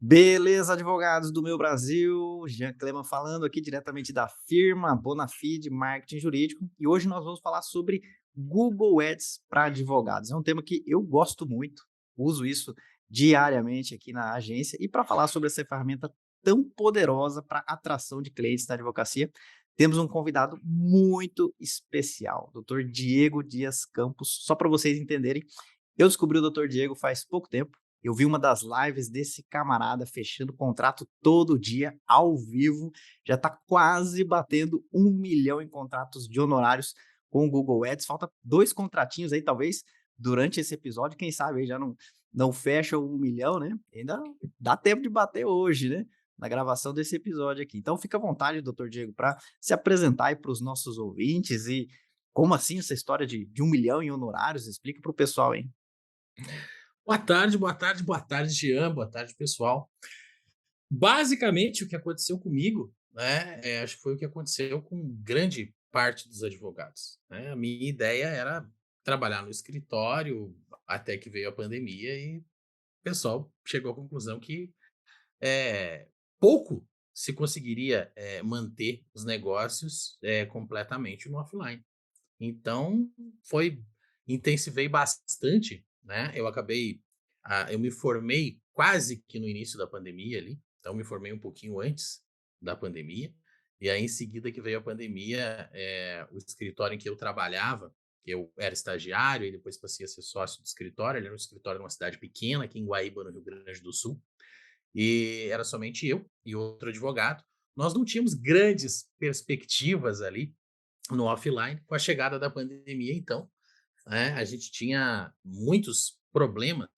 Beleza, advogados do meu Brasil, Jean Cleman falando aqui diretamente da firma Bonafide Marketing Jurídico e hoje nós vamos falar sobre Google Ads para advogados. É um tema que eu gosto muito, uso isso diariamente aqui na agência e para falar sobre essa ferramenta tão poderosa para atração de clientes na advocacia, temos um convidado muito especial, Dr. Diego Dias Campos. Só para vocês entenderem, eu descobri o Dr. Diego faz pouco tempo. Eu vi uma das lives desse camarada fechando contrato todo dia, ao vivo. Já está quase batendo 1 milhão em contratos de honorários com o Google Ads. Falta 2 contratinhos aí, talvez, durante esse episódio. Quem sabe aí já não fecha o 1 milhão, né? Ainda dá tempo de bater hoje, né? Na gravação desse episódio aqui. Então, fica à vontade, doutor Diego, para se apresentar aí para os nossos ouvintes e como assim essa história de 1 milhão em honorários? Explica para o pessoal, hein? Boa tarde, boa tarde, boa tarde, Jean, boa tarde, pessoal. Basicamente, o que aconteceu comigo, né, acho que foi o que aconteceu com grande parte dos advogados, né? A minha ideia era trabalhar no escritório até que veio a pandemia e o pessoal chegou à conclusão que eh, pouco se conseguiria manter os negócios completamente no offline. Então, foi intensivei bastante, né, eu me formei quase que no início da pandemia ali, então me formei um pouquinho antes da pandemia, e aí em seguida que veio a pandemia, o escritório em que eu trabalhava, que eu era estagiário e depois passei a ser sócio do escritório, ele era um escritório numa cidade pequena aqui em Guaíba, no Rio Grande do Sul, e era somente eu e outro advogado. Nós não tínhamos grandes perspectivas ali no offline. Com a chegada da pandemia, então, né, a gente tinha muitos problemas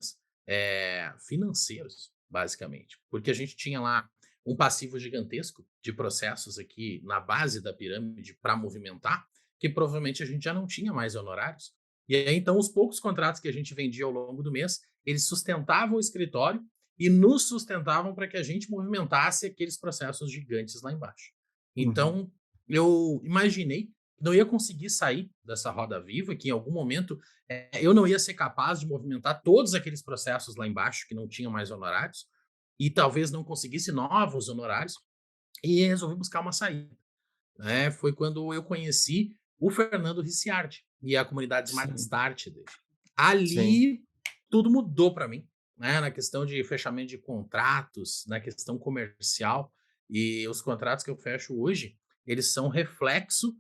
financeiros, basicamente, porque a gente tinha lá um passivo gigantesco de processos aqui na base da pirâmide para movimentar, que provavelmente a gente já não tinha mais honorários. E aí, então, os poucos contratos que a gente vendia ao longo do mês, eles sustentavam o escritório e nos sustentavam para que a gente movimentasse aqueles processos gigantes lá embaixo. Uhum. Então, eu imaginei que não ia conseguir sair dessa roda viva, que em algum momento eu não ia ser capaz de movimentar todos aqueles processos lá embaixo que não tinham mais honorários e talvez não conseguisse novos honorários e resolvi buscar uma saída, né? Foi quando eu conheci o Fernando Ricciardi e a comunidade Smart Sim, Start dele. sim. Ali tudo mudou para mim, né? Na questão de fechamento de contratos, na questão comercial, e os contratos que eu fecho hoje, eles são reflexo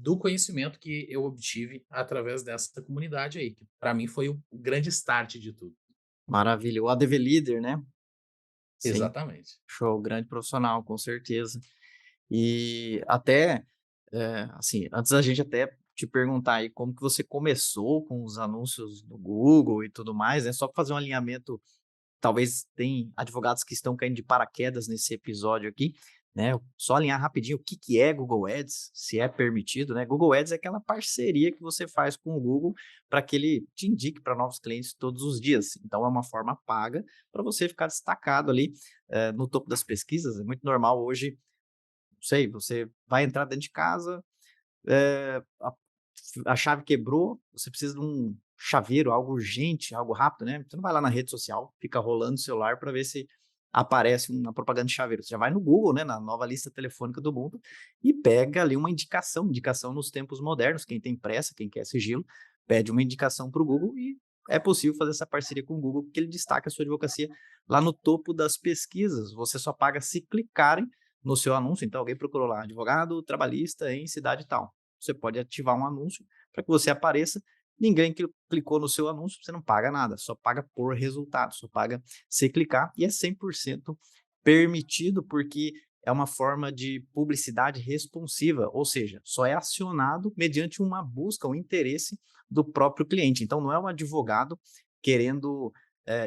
do conhecimento que eu obtive através dessa comunidade aí, que para mim foi o grande start de tudo. Maravilha. O ADV Líder, né? Sim, Exatamente. show, grande profissional, com certeza. E até, assim, antes da gente até te perguntar aí como que você começou com os anúncios no Google e tudo mais, né? Só para fazer um alinhamento. Talvez tem advogados que estão caindo de paraquedas nesse episódio aqui, né? Só alinhar rapidinho o que que é Google Ads, se é permitido, né? Google Ads é aquela parceria que você faz com o Google para que ele te indique para novos clientes todos os dias. Então é uma forma paga para você ficar destacado ali no topo das pesquisas. É muito normal hoje, não sei, você vai entrar dentro de casa, a chave quebrou, você precisa de um chaveiro, algo urgente, algo rápido, né? Você não vai lá na rede social, fica rolando o celular para ver se aparece uma propaganda de chaveiro. Você já vai no Google, né, na nova lista telefônica do mundo, e pega ali uma indicação nos tempos modernos. Quem tem pressa, quem quer sigilo, pede uma indicação para o Google e é possível fazer essa parceria com o Google, porque ele destaca a sua advocacia lá no topo das pesquisas. Você só paga se clicarem no seu anúncio. Então, alguém procurou lá, advogado trabalhista em cidade tal. Você pode ativar um anúncio para que você apareça. Ninguém clicou no seu anúncio, você não paga nada, só paga por resultado, só paga se clicar e é 100% permitido porque é uma forma de publicidade responsiva, ou seja, só é acionado mediante uma busca, um interesse do próprio cliente. Então não é um advogado querendo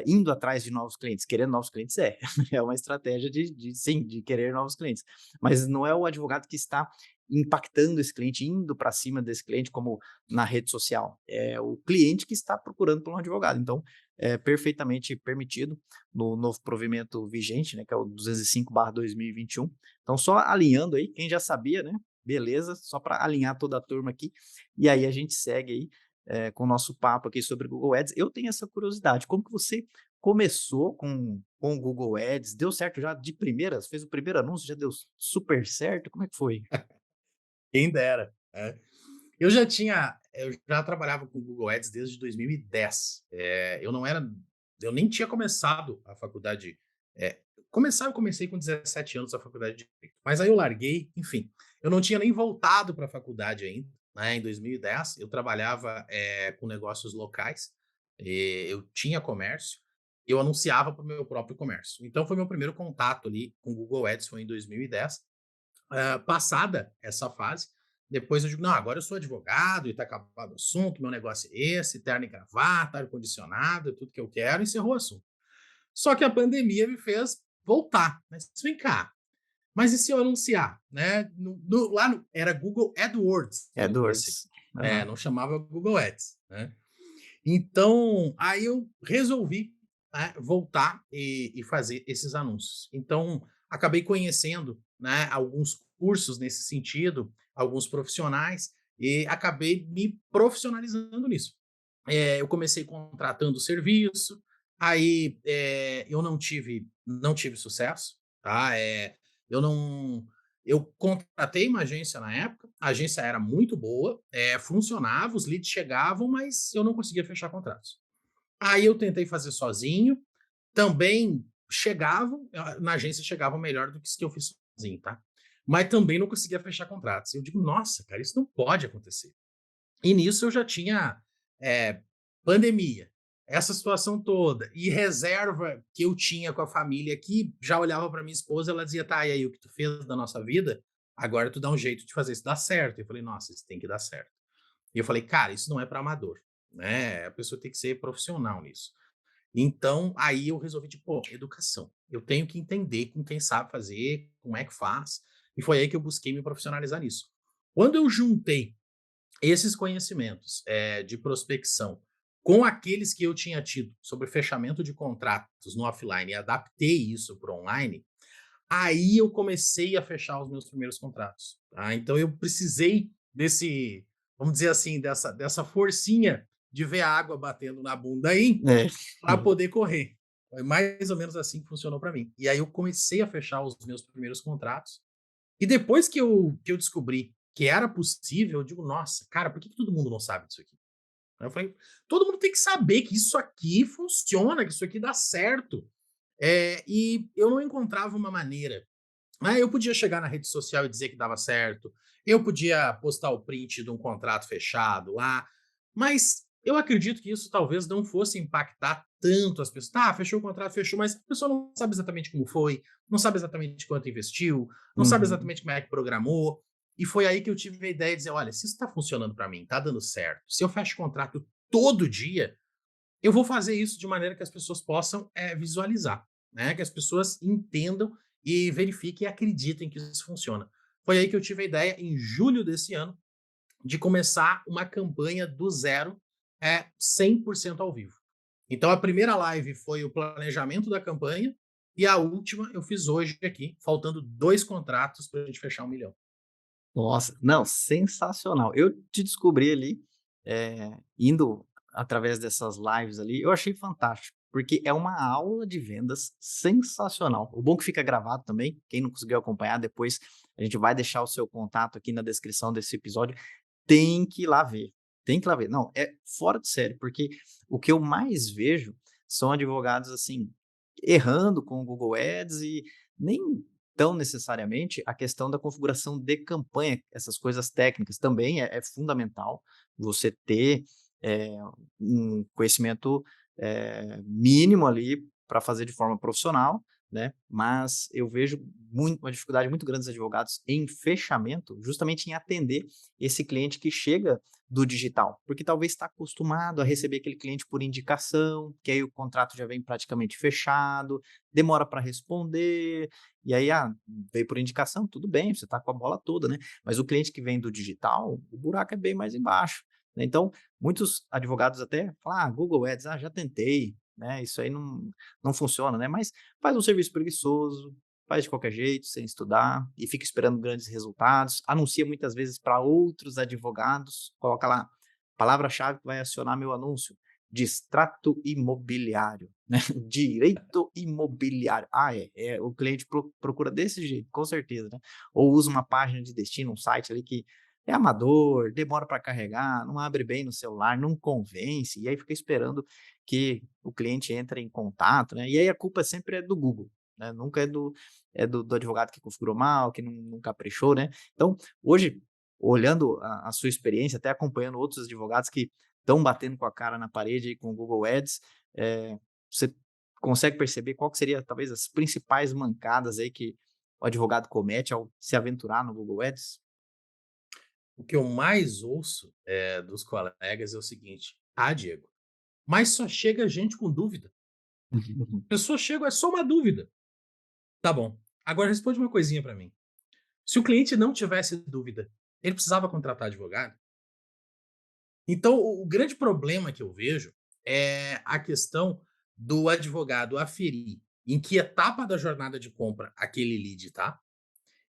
indo atrás de novos clientes, querendo novos clientes é uma estratégia sim, de querer novos clientes, mas não é o advogado que está impactando esse cliente, indo para cima desse cliente, como na rede social. É o cliente que está procurando por um advogado. Então, é perfeitamente permitido no novo provimento vigente, né, que é o 205/2021. Então, só alinhando aí, quem já sabia, né? Beleza, só para alinhar toda a turma aqui. E aí a gente segue aí com o nosso papo aqui sobre Google Ads. Eu tenho essa curiosidade, como que você começou com o Google Ads, deu certo já de primeira? Fez o primeiro anúncio, já deu super certo? Como é que foi? Quem dera, né. Eu já trabalhava com Google Ads desde 2010. Eu nem tinha começado a faculdade, eu comecei com 17 anos a faculdade de direito, mas aí eu larguei, enfim, eu não tinha nem voltado para a faculdade ainda, né, em 2010 eu trabalhava, com negócios locais, eu tinha comércio, eu anunciava para o meu próprio comércio. Então foi meu primeiro contato ali com o Google Ads foi em 2010. Passada essa fase, depois eu digo: "Não, agora eu sou advogado e está acabado o assunto, meu negócio é esse, terno e gravata, ar-condicionado, é tudo que eu quero", encerrou o assunto. Só que a pandemia me fez voltar, mas vem cá, mas e se eu anunciar, né, era Google AdWords que eu comecei, AdWords. Aham. não chamava Google Ads, né. Então, aí eu resolvi, né, voltar e fazer esses anúncios. Então, acabei conhecendo, né, alguns cursos nesse sentido, alguns profissionais, e acabei me profissionalizando nisso. Eu comecei contratando serviço, aí, eu não tive sucesso, tá, eu não eu contratei uma agência na época, a agência era muito boa, funcionava, os leads chegavam, mas eu não conseguia fechar contratos. Aí eu tentei fazer sozinho, também chegavam, na agência chegavam melhor do que os que eu fiz sozinho, tá. Mas também não conseguia fechar contratos. Eu digo: "Nossa, cara, isso não pode acontecer". E nisso eu já tinha, eh, pandemia, essa situação toda, e reserva que eu tinha com a família que já olhava para minha esposa, ela dizia: "Tá, e aí, o que tu fez da nossa vida, agora tu dá um jeito de fazer isso dar certo". Eu falei: "Nossa, isso tem que dar certo". E eu falei: "Cara, isso não é para amador, né, a pessoa tem que ser profissional nisso". Então, aí eu resolvi, tipo: "Pô, educação, eu tenho que entender com quem sabe fazer, como é que faz", e foi aí que eu busquei me profissionalizar nisso. Quando eu juntei esses conhecimentos, de prospecção, com aqueles que eu tinha tido sobre fechamento de contratos no offline e adaptei isso para o online, aí eu comecei a fechar os meus primeiros contratos, tá. Então eu precisei desse, vamos dizer assim, dessa forcinha de ver a água batendo na bunda aí, É. para poder correr. Foi mais ou menos assim que funcionou para mim. E aí eu comecei a fechar os meus primeiros contratos, e depois que eu descobri que era possível, eu digo: "Nossa, cara, por que que todo mundo não sabe disso aqui?". Aí eu falei: "Todo mundo tem que saber que isso aqui funciona, que isso aqui dá certo". E eu não encontrava uma maneira. Eu podia chegar na rede social e dizer que dava certo, eu podia postar o print de um contrato fechado lá, mas eu acredito que isso talvez não fosse impactar tanto as pessoas. Tá, fechou o contrato, fechou, mas a pessoa não sabe exatamente como foi, não sabe exatamente quanto investiu, não sabe Uhum. exatamente como é que programou. E foi aí que eu tive a ideia de dizer: olha, se isso está funcionando para mim, está dando certo, se eu fecho contrato todo dia, eu vou fazer isso de maneira que as pessoas possam, visualizar, né, que as pessoas entendam e verifiquem e acreditem que isso funciona. Foi aí que eu tive a ideia, em julho desse ano, de começar uma campanha do zero, 100% ao vivo. Então a primeira live foi o planejamento da campanha e a última eu fiz hoje aqui, faltando 2 contratos para a gente fechar 1.000.000. Nossa, não, sensacional. Eu te descobri ali, indo através dessas lives ali, eu achei fantástico, porque é uma aula de vendas sensacional. O bom que fica gravado também, quem não conseguiu acompanhar, depois a gente vai deixar o seu contato aqui na descrição desse episódio, tem que ir lá ver, tem que ir lá ver. Não, é fora de série, porque o que eu mais vejo são advogados, assim, errando com o Google Ads e nem tão necessariamente a questão da configuração de campanha, essas coisas técnicas também é fundamental você ter, eh, um conhecimento, mínimo ali para fazer de forma profissional, né, mas eu vejo uma dificuldade muito grande dos advogados em fechamento, justamente em atender esse cliente que chega do digital, porque talvez está acostumado a receber aquele cliente por indicação, que aí o contrato já vem praticamente fechado, demora para responder, e aí, veio por indicação, tudo bem, você está com a bola toda, né, mas o cliente que vem do digital, o buraco é bem mais embaixo, né, então, muitos advogados até falam: Google Ads, já tentei, né, isso aí não funciona, né", mas faz um serviço preguiçoso, faz de qualquer jeito, sem estudar, e fica esperando grandes resultados, anuncia muitas vezes para outros advogados, coloca lá, palavra-chave que vai acionar meu anúncio, Distrato imobiliário, né, direito imobiliário. Ah, o cliente procura desse jeito, com certeza, né. Ou usa uma página de destino, um site ali que é amador, demora para carregar, não abre bem no celular, não convence, e aí fica esperando que o cliente entre em contato, né, e aí a culpa sempre é do Google, né, nunca é do advogado que configurou mal, que não caprichou, né. Então, hoje, olhando a sua experiência, até acompanhando outros advogados que estão batendo com a cara na parede aí com o Google Ads, você consegue perceber qual que seria talvez as principais mancadas aí que o advogado comete ao se aventurar no Google Ads? O que eu mais ouço, dos colegas é o seguinte: "Ah, Diego, mas só chega gente com dúvida. Pessoa chega, é só uma dúvida". Tá bom. Agora responde uma coisinha para mim. Se o cliente não tivesse dúvida, ele precisava contratar advogado? Então, o grande problema que eu vejo é a questão do advogado aferir em que etapa da jornada de compra aquele lead tá,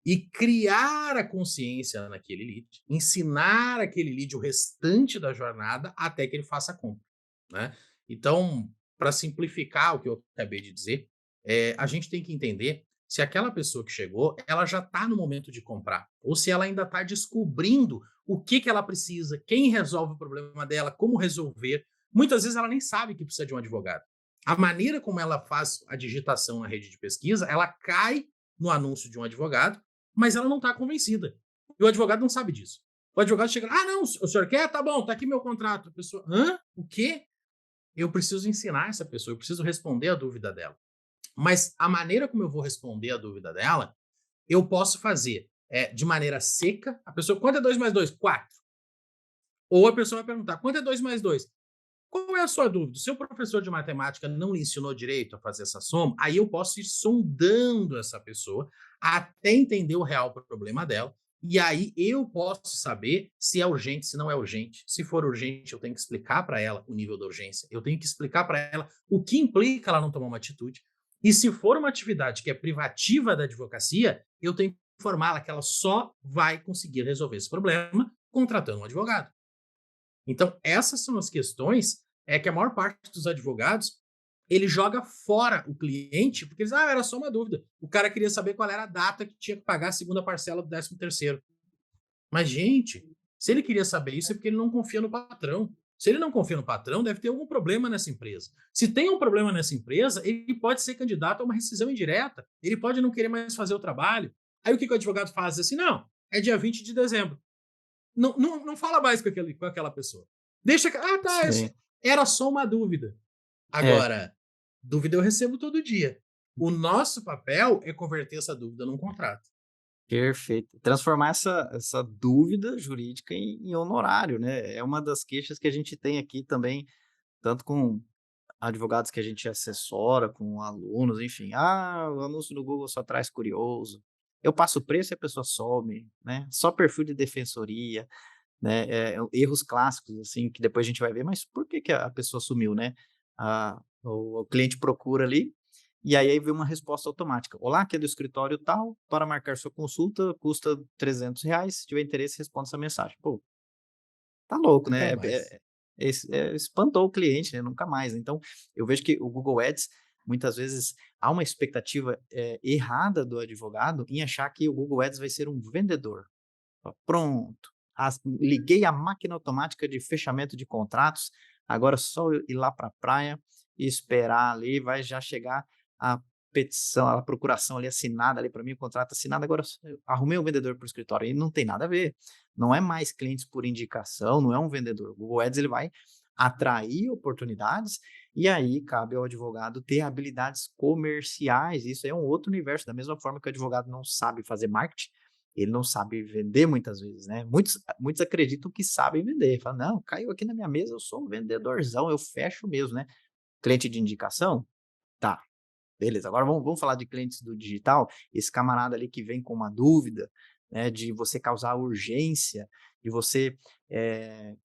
e criar a consciência naquele lead, ensinar aquele lead o restante da jornada até que ele faça a compra, né. Então, para simplificar o que eu acabei de dizer, a gente tem que entender se aquela pessoa que chegou, ela já está no momento de comprar, ou se ela ainda está descobrindo o que que ela precisa, quem resolve o problema dela, como resolver. Muitas vezes ela nem sabe que precisa de um advogado. A maneira como ela faz a digitação na rede de pesquisa, ela cai no anúncio de um advogado, mas ela não está convencida. E o advogado não sabe disso. O advogado chega, ah, não, o senhor quer? Tá bom, tá aqui meu contrato. A pessoa, hã? O quê? Eu preciso ensinar essa pessoa, eu preciso responder a dúvida dela. Mas a maneira como eu vou responder a dúvida dela, eu posso fazer de maneira seca. A pessoa, quanto é 2 mais 2? 4. Ou a pessoa vai perguntar, quanto é 2 mais 2? Qual é a sua dúvida? O seu professor de matemática não lhe ensinou direito a fazer essa soma? Aí eu posso ir sondando essa pessoa até entender o real problema dela. E aí eu posso saber se é urgente, se não é urgente. Se for urgente, eu tenho que explicar para ela o nível da urgência. Eu tenho que explicar para ela o que implica ela não tomar uma atitude. E se for uma atividade que é privativa da advocacia, eu tenho que informá-la que ela só vai conseguir resolver esse problema contratando um advogado. Então, essas são as questões que a maior parte dos advogados ele joga fora o cliente, porque eles, era só uma dúvida. O cara queria saber qual era a data que tinha que pagar a segunda parcela do 13º. Mas, gente, se ele queria saber isso é porque ele não confia no patrão. Se ele não confia no patrão, deve ter algum problema nessa empresa. Se tem um problema nessa empresa, ele pode ser candidato a uma rescisão indireta. Ele pode não querer mais fazer o trabalho. Aí o que o advogado faz? Assim, não, é dia 20 de dezembro. Não fala mais com aquela pessoa. Deixa que tá, Sim. era só uma dúvida. É, Agora, dúvida eu recebo todo dia. O nosso papel é converter essa dúvida num contrato. perfeito. Transformar essa dúvida jurídica em honorário, né, é uma das queixas que a gente tem aqui também, tanto com advogados que a gente assessora, com alunos, enfim. "Ah, o anúncio no Google só traz curioso. Eu passo o preço e a pessoa some", né, só perfil de defensoria, né, erros clássicos, assim, que depois a gente vai ver, mas por que que a pessoa sumiu, né? O cliente procura ali, e aí vem uma resposta automática: "Olá, aqui é do escritório tal, para marcar sua consulta custa R$ 300, se tiver interesse responda essa mensagem". Pô, tá louco, né? Nunca mais. Espantou o cliente, né, nunca mais. Então, eu vejo que o Google Ads, muitas vezes, há uma expectativa, errada do advogado em achar que o Google Ads vai ser um vendedor. Pronto, liguei a máquina automática de fechamento de contratos, agora é só eu ir lá para a praia e esperar ali, vai já chegar a petição, a procuração ali assinada ali para mim, o contrato assinado, agora eu arrumei um vendedor para o escritório, e não tem nada a ver, não é mais clientes por indicação, não é um vendedor, o Google Ads ele vai atrair oportunidades, e aí cabe ao advogado ter habilidades comerciais, isso aí é um outro universo, da mesma forma que o advogado não sabe fazer marketing, ele não sabe vender muitas vezes, né. Muitos acreditam que sabem vender, fala: "Não, caiu aqui na minha mesa, eu sou um vendedorzão, eu fecho mesmo", né. Cliente de indicação? Tá, beleza, agora vamos falar de clientes do digital, esse camarada ali que vem com uma dúvida, né, de você causar urgência, de você, eh,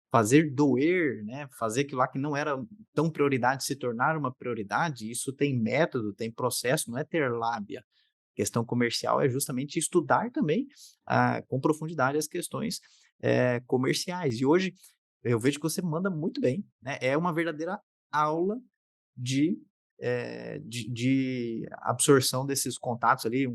fazer doer, né, fazer aquilo lá que não era tão prioridade se tornar uma prioridade, isso tem método, tem processo, não é ter lábia. Questão comercial é justamente estudar também, com profundidade as questões, comerciais. E hoje Eu vejo que você manda muito bem, né, é uma verdadeira aula de, de absorção desses contatos ali,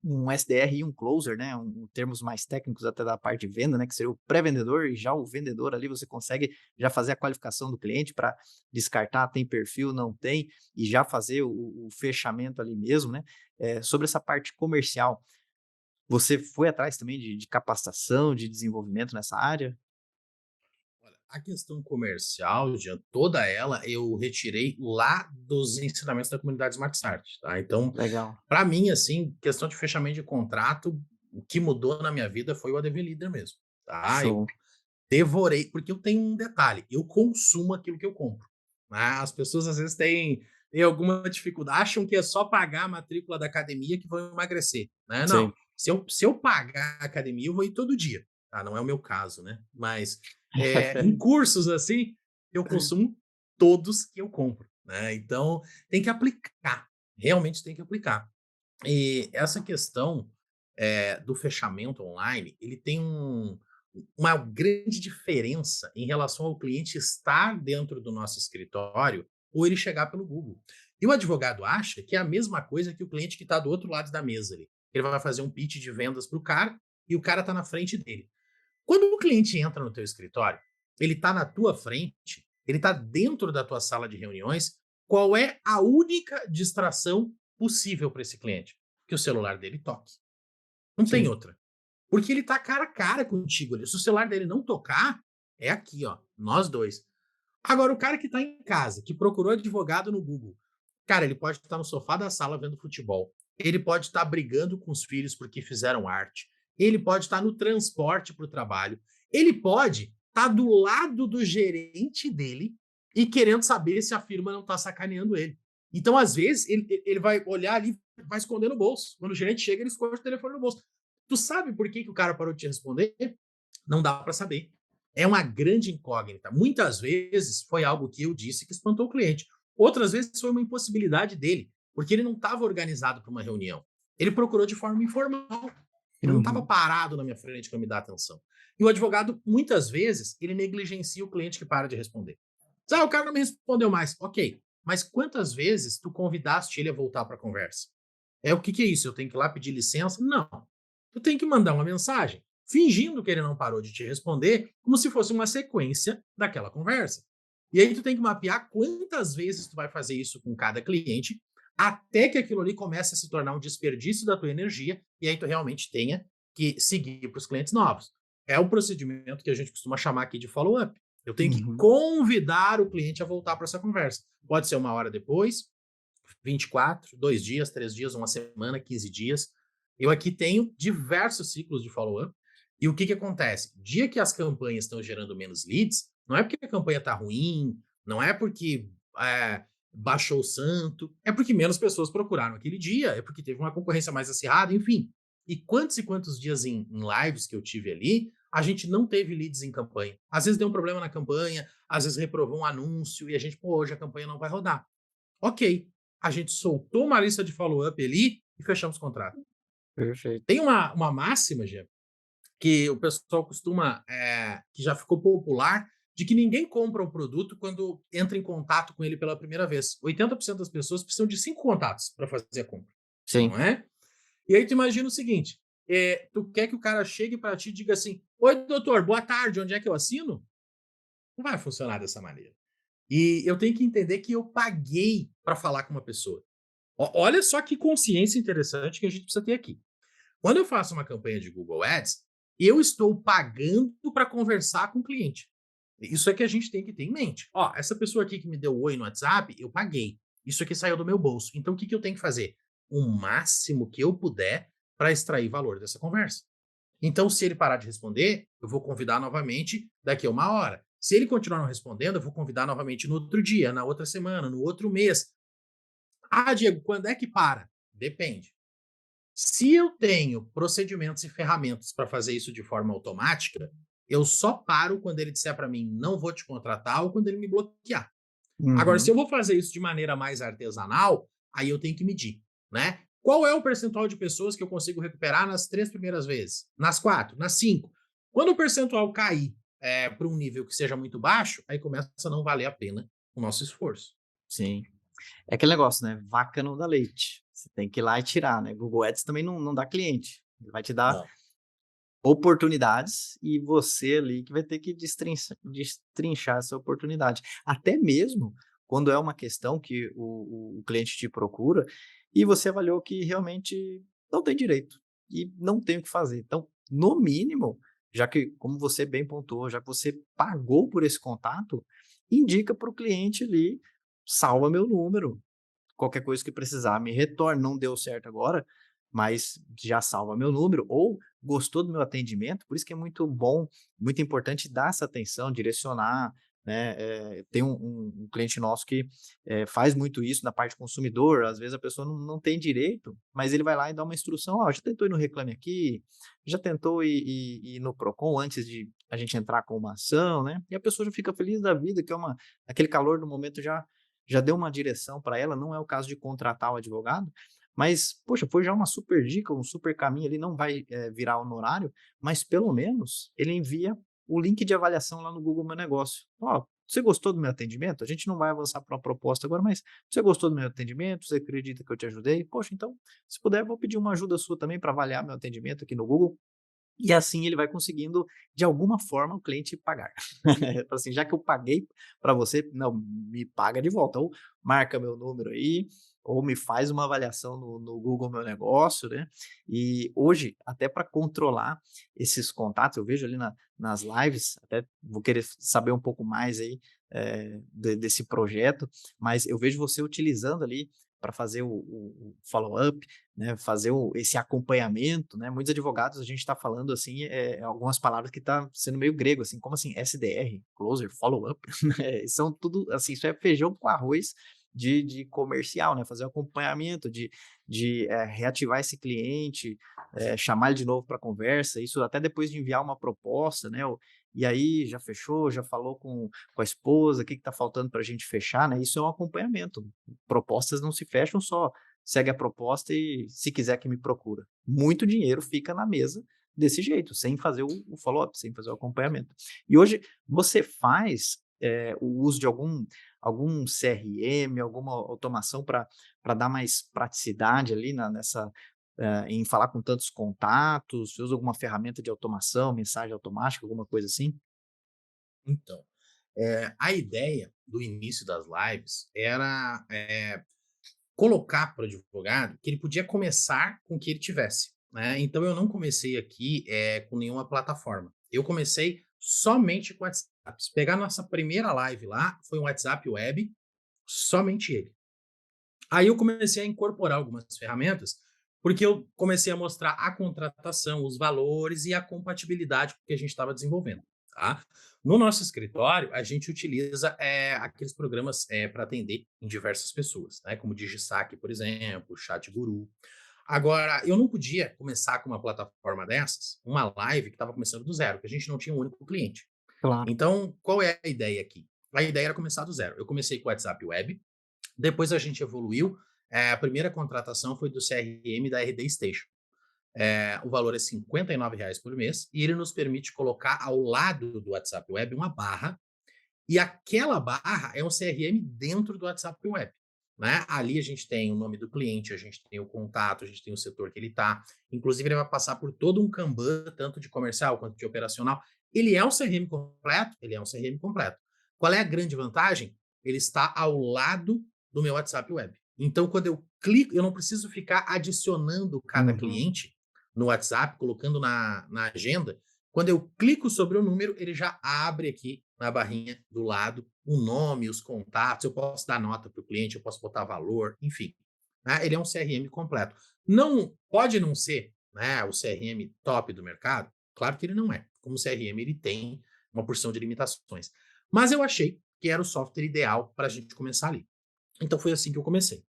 um SDR e um closer, né, termos mais técnicos até da parte de venda, né, que seria o pré-vendedor e já o vendedor ali, você consegue já fazer a qualificação do cliente para descartar, tem perfil, não tem, e já fazer o fechamento ali mesmo, né. Sobre essa parte comercial, você foi atrás também de capacitação, de desenvolvimento nessa área? Olha, a questão comercial, Jean, toda ela eu retirei lá dos ensinamentos da comunidade Smart Start, tá? Então, Legal, para mim, assim, questão de fechamento de contrato, o que mudou na minha vida foi o ADV Leader mesmo, tá? Eu show. devorei, porque eu tenho um detalhe, eu consumo aquilo que eu compro, né? As pessoas às vezes têm alguma dificuldade, acham que é só pagar a matrícula da academia que vão emagrecer, né? Não, Sei. se eu pagar a academia, eu vou ir todo dia, tá? Não é o meu caso, né? Mas em cursos assim, eu consumo todos que eu compro, né? Então tem que aplicar, realmente tem que aplicar. E essa questão, do fechamento online, ele tem uma grande diferença em relação ao cliente estar dentro do nosso escritório ou ele chegar pelo Google. E o advogado acha que é a mesma coisa que o cliente que está do outro lado da mesa ali. Ele vai fazer um pitch de vendas para o cara e o cara está na frente dele. Quando o cliente entra no teu escritório, ele está na tua frente, ele está dentro da tua sala de reuniões, qual é a única distração possível para esse cliente? Que o celular dele toque. Não tem Sim, outra. Porque ele está cara a cara contigo ali. Se o celular dele não tocar, é aqui, ó, nós dois. Agora, o cara que está em casa, que procurou advogado no Google, cara, ele pode estar no sofá da sala vendo futebol. Ele pode estar brigando com os filhos porque fizeram arte. Ele pode estar no transporte para o trabalho. Ele pode estar do lado do gerente dele e querendo saber se a firma não está sacaneando ele. Então, às vezes, ele vai olhar ali, vai esconder no bolso. Quando o gerente chega, ele esconde o telefone no bolso. Tu sabe por que o cara parou de te responder? Não dá para saber. É uma grande incógnita. Muitas vezes foi algo que eu disse que espantou o cliente. Outras vezes foi uma impossibilidade dele, porque ele não estava organizado para uma reunião. Ele procurou de forma informal. Ele não estava uhum, parado na minha frente para me dar atenção. E o advogado, muitas vezes, ele negligencia o cliente que para de responder. O cara não me respondeu mais. Ok, mas quantas vezes tu convidaste ele a voltar para a conversa? O que é isso? Eu tenho que ir lá pedir licença? Não. Tu tem que mandar uma mensagem fingindo que ele não parou de te responder, como se fosse uma sequência daquela conversa. E aí tu tem que mapear quantas vezes tu vai fazer isso com cada cliente, até que aquilo ali comece a se tornar um desperdício da tua energia, e aí tu realmente tenha que seguir para os clientes novos. É o procedimento que a gente costuma chamar aqui de follow-up. Eu tenho que uhum. convidar o cliente a voltar para essa conversa. Pode ser uma hora depois, 24, 2 dias, 3 dias, uma semana, 15 dias. Eu aqui tenho diversos ciclos de follow-up. E o que acontece? Dia que as campanhas estão gerando menos leads, não é porque a campanha está ruim, não é porque baixou o santo, é porque menos pessoas procuraram aquele dia, é porque teve uma concorrência mais acirrada, enfim. E quantos dias em lives que eu tive ali, a gente não teve leads em campanha. Às vezes deu um problema na campanha, às vezes reprovou um anúncio e a gente, pô, hoje a campanha não vai rodar. Ok, a gente soltou uma lista de follow-up ali e fechamos o contrato. Perfeito. Tem uma máxima, Gê, que o pessoal costuma, que já ficou popular, de que ninguém compra um produto quando entra em contato com ele pela primeira vez. 80% das pessoas precisam de 5 contatos para fazer a compra, não Sim, é? E aí tu imagina o seguinte, tu quer que o cara chegue para ti e diga assim: oi, doutor, boa tarde, onde é que eu assino? Não vai funcionar dessa maneira. E eu tenho que entender que eu paguei para falar com uma pessoa. Olha só que consciência interessante que a gente precisa ter aqui. Quando eu faço uma campanha de Google Ads, eu estou pagando para conversar com o cliente. Isso é que a gente tem que ter em mente. Ó, essa pessoa aqui que me deu oi no WhatsApp, eu paguei. Isso aqui saiu do meu bolso. Então, o que eu tenho que fazer? O máximo que eu puder para extrair valor dessa conversa. Então, se ele parar de responder, eu vou convidar novamente daqui a uma hora. Se ele continuar não respondendo, eu vou convidar novamente no outro dia, na outra semana, no outro mês. Ah, Diego, quando é que para? Depende. Se eu tenho procedimentos e ferramentas para fazer isso de forma automática, eu só paro quando ele disser para mim não vou te contratar ou quando ele me bloquear. Agora, se uhum, eu vou fazer isso de maneira mais artesanal, aí eu tenho que medir, né? Qual é o percentual de pessoas que eu consigo recuperar nas 3 primeiras vezes? Nas 4? Nas 5? Quando o percentual cair para um nível que seja muito baixo, aí começa a não valer a pena o nosso esforço. Sim. É aquele negócio, né, vaca não dá leite, você tem que ir lá e tirar, né, Google Ads também não dá cliente, ele vai te dar Não. oportunidades e você ali que vai ter que destrinchar essa oportunidade. Até mesmo quando é uma questão que o cliente te procura e você avaliou que realmente não tem direito e não tem o que fazer. Então, no mínimo, já que, como você bem pontuou, já que você pagou por esse contato, indica para o cliente ali, salva meu número, qualquer coisa que precisar me retorne, não deu certo agora, mas já salva meu número, ou gostou do meu atendimento, por isso que é muito bom, muito importante dar essa atenção, direcionar, né, tem um cliente nosso que, faz muito isso na parte consumidor, às vezes a pessoa não tem direito, mas ele vai lá e dá uma instrução: "Ó, já tentou ir no Reclame Aqui, já tentou ir no Procon antes de a gente entrar com uma ação", né, e a pessoa já fica feliz da vida, que é uma aquele calor do momento já deu uma direção para ela, não é o caso de contratar o advogado, mas, poxa, foi já uma super dica, um super caminho ali, não vai, virar honorário, mas pelo menos ele envia o link de avaliação lá no Google Meu Negócio. "Ó, você gostou do meu atendimento? A gente não vai avançar para uma proposta agora, mas você gostou do meu atendimento? Você acredita que eu te ajudei? Poxa, então, se puder, vou pedir uma ajuda sua também para avaliar meu atendimento aqui no Google". E assim ele vai conseguindo, de alguma forma, o cliente pagar. Fala assim: "Já que eu paguei para você, não, me paga de volta, ou marca meu número aí, ou me faz uma avaliação no Google Meu Negócio", né. E hoje, até para controlar esses contatos, eu vejo ali nas lives, até vou querer saber um pouco mais aí, desse projeto, mas eu vejo você utilizando ali para fazer o follow-up, né, fazer esse acompanhamento, né, muitos advogados a gente está falando assim, algumas palavras que tá sendo meio grego, assim, como assim SDR, closer, follow-up, né, são tudo assim, isso é feijão com arroz de comercial, né, fazer o acompanhamento, de reativar esse cliente, chamar ele de novo para conversa, isso até depois de enviar uma proposta, né, e aí já fechou, já falou com a esposa, o que está faltando para a gente fechar, né, isso é um acompanhamento, propostas não se fecham só segue a proposta e se quiser que me procura. Muito dinheiro fica na mesa desse jeito, sem fazer o follow-up, sem fazer o acompanhamento. E hoje você faz, o uso de algum CRM, alguma automação para dar mais praticidade ali nessa, em falar com tantos contatos? Você usa alguma ferramenta de automação, mensagem automática, alguma coisa assim? Então, a ideia do início das lives era, colocar para o advogado que ele podia começar com o que ele tivesse, né. Então eu não comecei aqui, com nenhuma plataforma. Eu comecei somente com WhatsApp. Se pegar nossa primeira live lá, foi um WhatsApp web, somente ele. Aí eu comecei a incorporar algumas ferramentas, porque eu comecei a mostrar a contratação, os valores e a compatibilidade com o que a gente estava desenvolvendo, tá. No nosso escritório, a gente utiliza, aqueles programas, para atender em diversas pessoas, né, como o DigiSaque, por exemplo, o ChatGuru. Agora, eu não podia começar com uma plataforma dessas, uma live que estava começando do zero, porque a gente não tinha um único cliente. Claro. Então, qual é a ideia aqui? A ideia era começar do zero. Eu comecei com o WhatsApp Web, depois a gente evoluiu, a primeira contratação foi do CRM da RD Station. O valor é R$ 59 por mês e ele nos permite colocar ao lado do WhatsApp Web uma barra, e aquela barra é um CRM dentro do WhatsApp Web, né. Ali a gente tem o nome do cliente, a gente tem o contato, a gente tem o setor que ele está, inclusive ele vai passar por todo um Kanban, tanto de comercial quanto de operacional. Ele é um CRM completo? Ele é um CRM completo. Qual é a grande vantagem? Ele está ao lado do meu WhatsApp Web. Então, quando eu clico, eu não preciso ficar adicionando cada Uhum. cliente no WhatsApp, colocando na agenda. Quando eu clico sobre o número, ele já abre aqui na barrinha do lado o nome, os contatos. Eu posso dar nota para o cliente, eu posso botar valor, enfim, né? Ele é um CRM completo. Não pode não ser, né, o CRM top do mercado? Claro que ele não é. Como CRM, ele tem uma porção de limitações. Mas eu achei que era o software ideal para a gente começar ali. Então foi assim que eu comecei.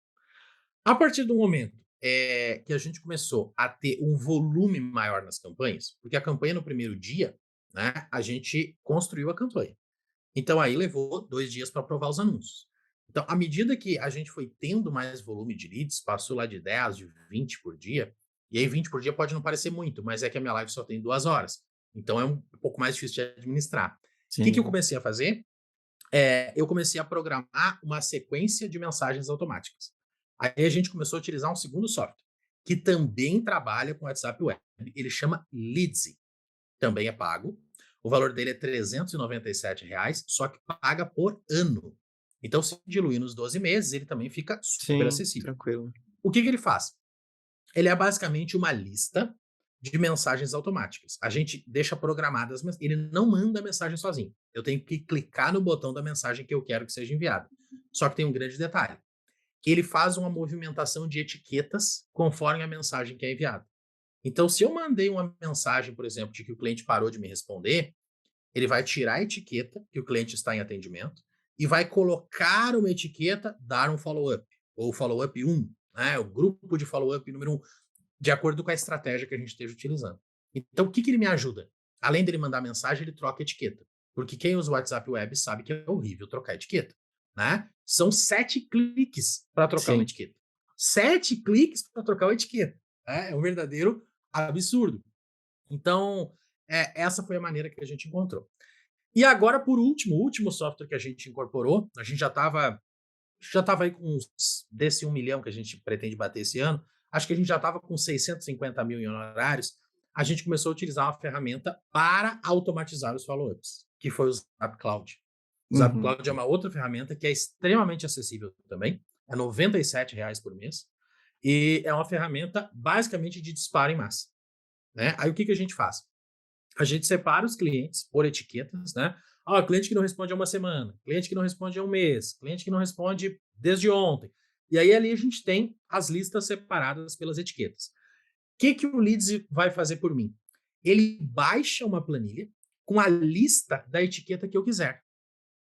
A partir do momento, que a gente começou a ter um volume maior nas campanhas, porque a campanha no primeiro dia, né, a gente construiu a campanha. Então aí levou 2 dias para aprovar os anúncios. Então, à medida que a gente foi tendo mais volume de leads, passou lá de 10, de 20 por dia, e aí 20 por dia pode não parecer muito, mas é que a minha live só tem 2 horas, então é um pouco mais difícil de administrar. Que eu Sim, comecei a fazer? Eu comecei a programar uma sequência de mensagens automáticas. Aí a gente começou a utilizar um segundo software, que também trabalha com WhatsApp Web. Ele chama Leadsy, também é pago. O valor dele é R$ 397, só que paga por ano. Então, se diluir nos 12 meses, ele também fica super sim, acessível. tranquilo. O que ele faz? Ele é basicamente uma lista de mensagens automáticas. A gente deixa programadas, ele não manda a mensagem sozinho. Eu tenho que clicar no botão da mensagem que eu quero que seja enviada. Só que tem um grande detalhe. Ele faz uma movimentação de etiquetas conforme a mensagem que é enviada. Então, se eu mandei uma mensagem, por exemplo, de que o cliente parou de me responder, ele vai tirar a etiqueta que o cliente está em atendimento e vai colocar uma etiqueta, dar um follow-up, ou follow-up 1, né? O grupo de follow-up número 1, de acordo com a estratégia que a gente esteja utilizando. Então, o que ele me ajuda? Além dele mandar mensagem, ele troca etiqueta. Porque quem usa o WhatsApp Web sabe que é horrível trocar etiqueta. Né? São 7 cliques para trocar uma Sim. etiqueta. 7 cliques para trocar uma etiqueta. Né? É um verdadeiro absurdo. Então, essa foi a maneira que a gente encontrou. E agora, por último, o último software que a gente incorporou, a gente já estava aí com uns, desse 1 milhão que a gente pretende bater esse ano, acho que a gente já estava com 650 mil em honorários, a gente começou a utilizar uma ferramenta para automatizar os follow-ups, que foi o Zap Cloud. O Zap Uhum. Cloud é uma outra ferramenta que é extremamente acessível também, é R$ 97 por mês, e é uma ferramenta basicamente de disparo em massa. Né? Aí o que a gente faz? A gente separa os clientes por etiquetas, né? Cliente que não responde há uma semana, cliente que não responde há um mês, cliente que não responde desde ontem. E aí ali a gente tem as listas separadas pelas etiquetas. O que o Leads vai fazer por mim? Ele baixa uma planilha com a lista da etiqueta que eu quiser.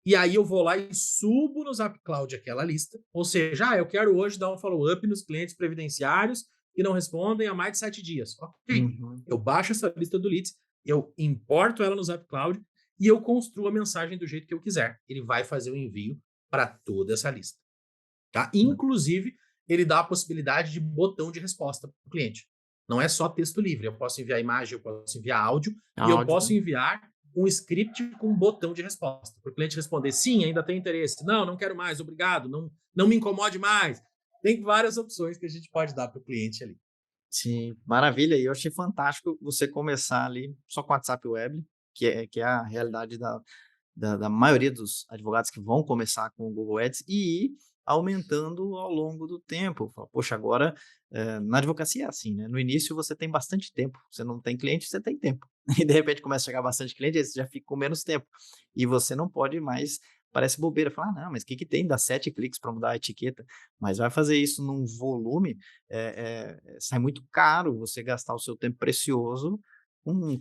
E aí eu vou lá e subo no Zap Cloud aquela lista. Ou seja, eu quero hoje dar um follow-up nos clientes previdenciários que não respondem há mais de 7 dias. Ok. Uhum. Eu baixo essa lista do Leads, eu importo ela no Zap Cloud e eu construo a mensagem do jeito que eu quiser. Ele vai fazer o envio para toda essa lista. Tá? Inclusive, ele dá a possibilidade de botão de resposta para o cliente. Não é só texto livre. Eu posso enviar imagem, eu posso enviar áudio e eu Áudio, posso né? enviar um script com um botão de resposta. Para o cliente responder sim, ainda tem interesse. Não, não quero mais, obrigado. Não, não me incomode mais. Tem várias opções que a gente pode dar para o cliente ali. Sim, maravilha. E eu achei fantástico você começar ali só com WhatsApp Web, que é a realidade da maioria dos advogados que vão começar com o Google Ads e ir aumentando ao longo do tempo. Fala, poxa, agora na advocacia é assim, né? No início você tem bastante tempo, você não tem cliente, você tem tempo. E de repente começa a chegar bastante cliente, aí você já fica com menos tempo. E você não pode mais, parece bobeira, falar, não, mas o que, que tem? Dá 7 cliques para mudar a etiqueta. Mas vai fazer isso num volume, sai muito caro você gastar o seu tempo precioso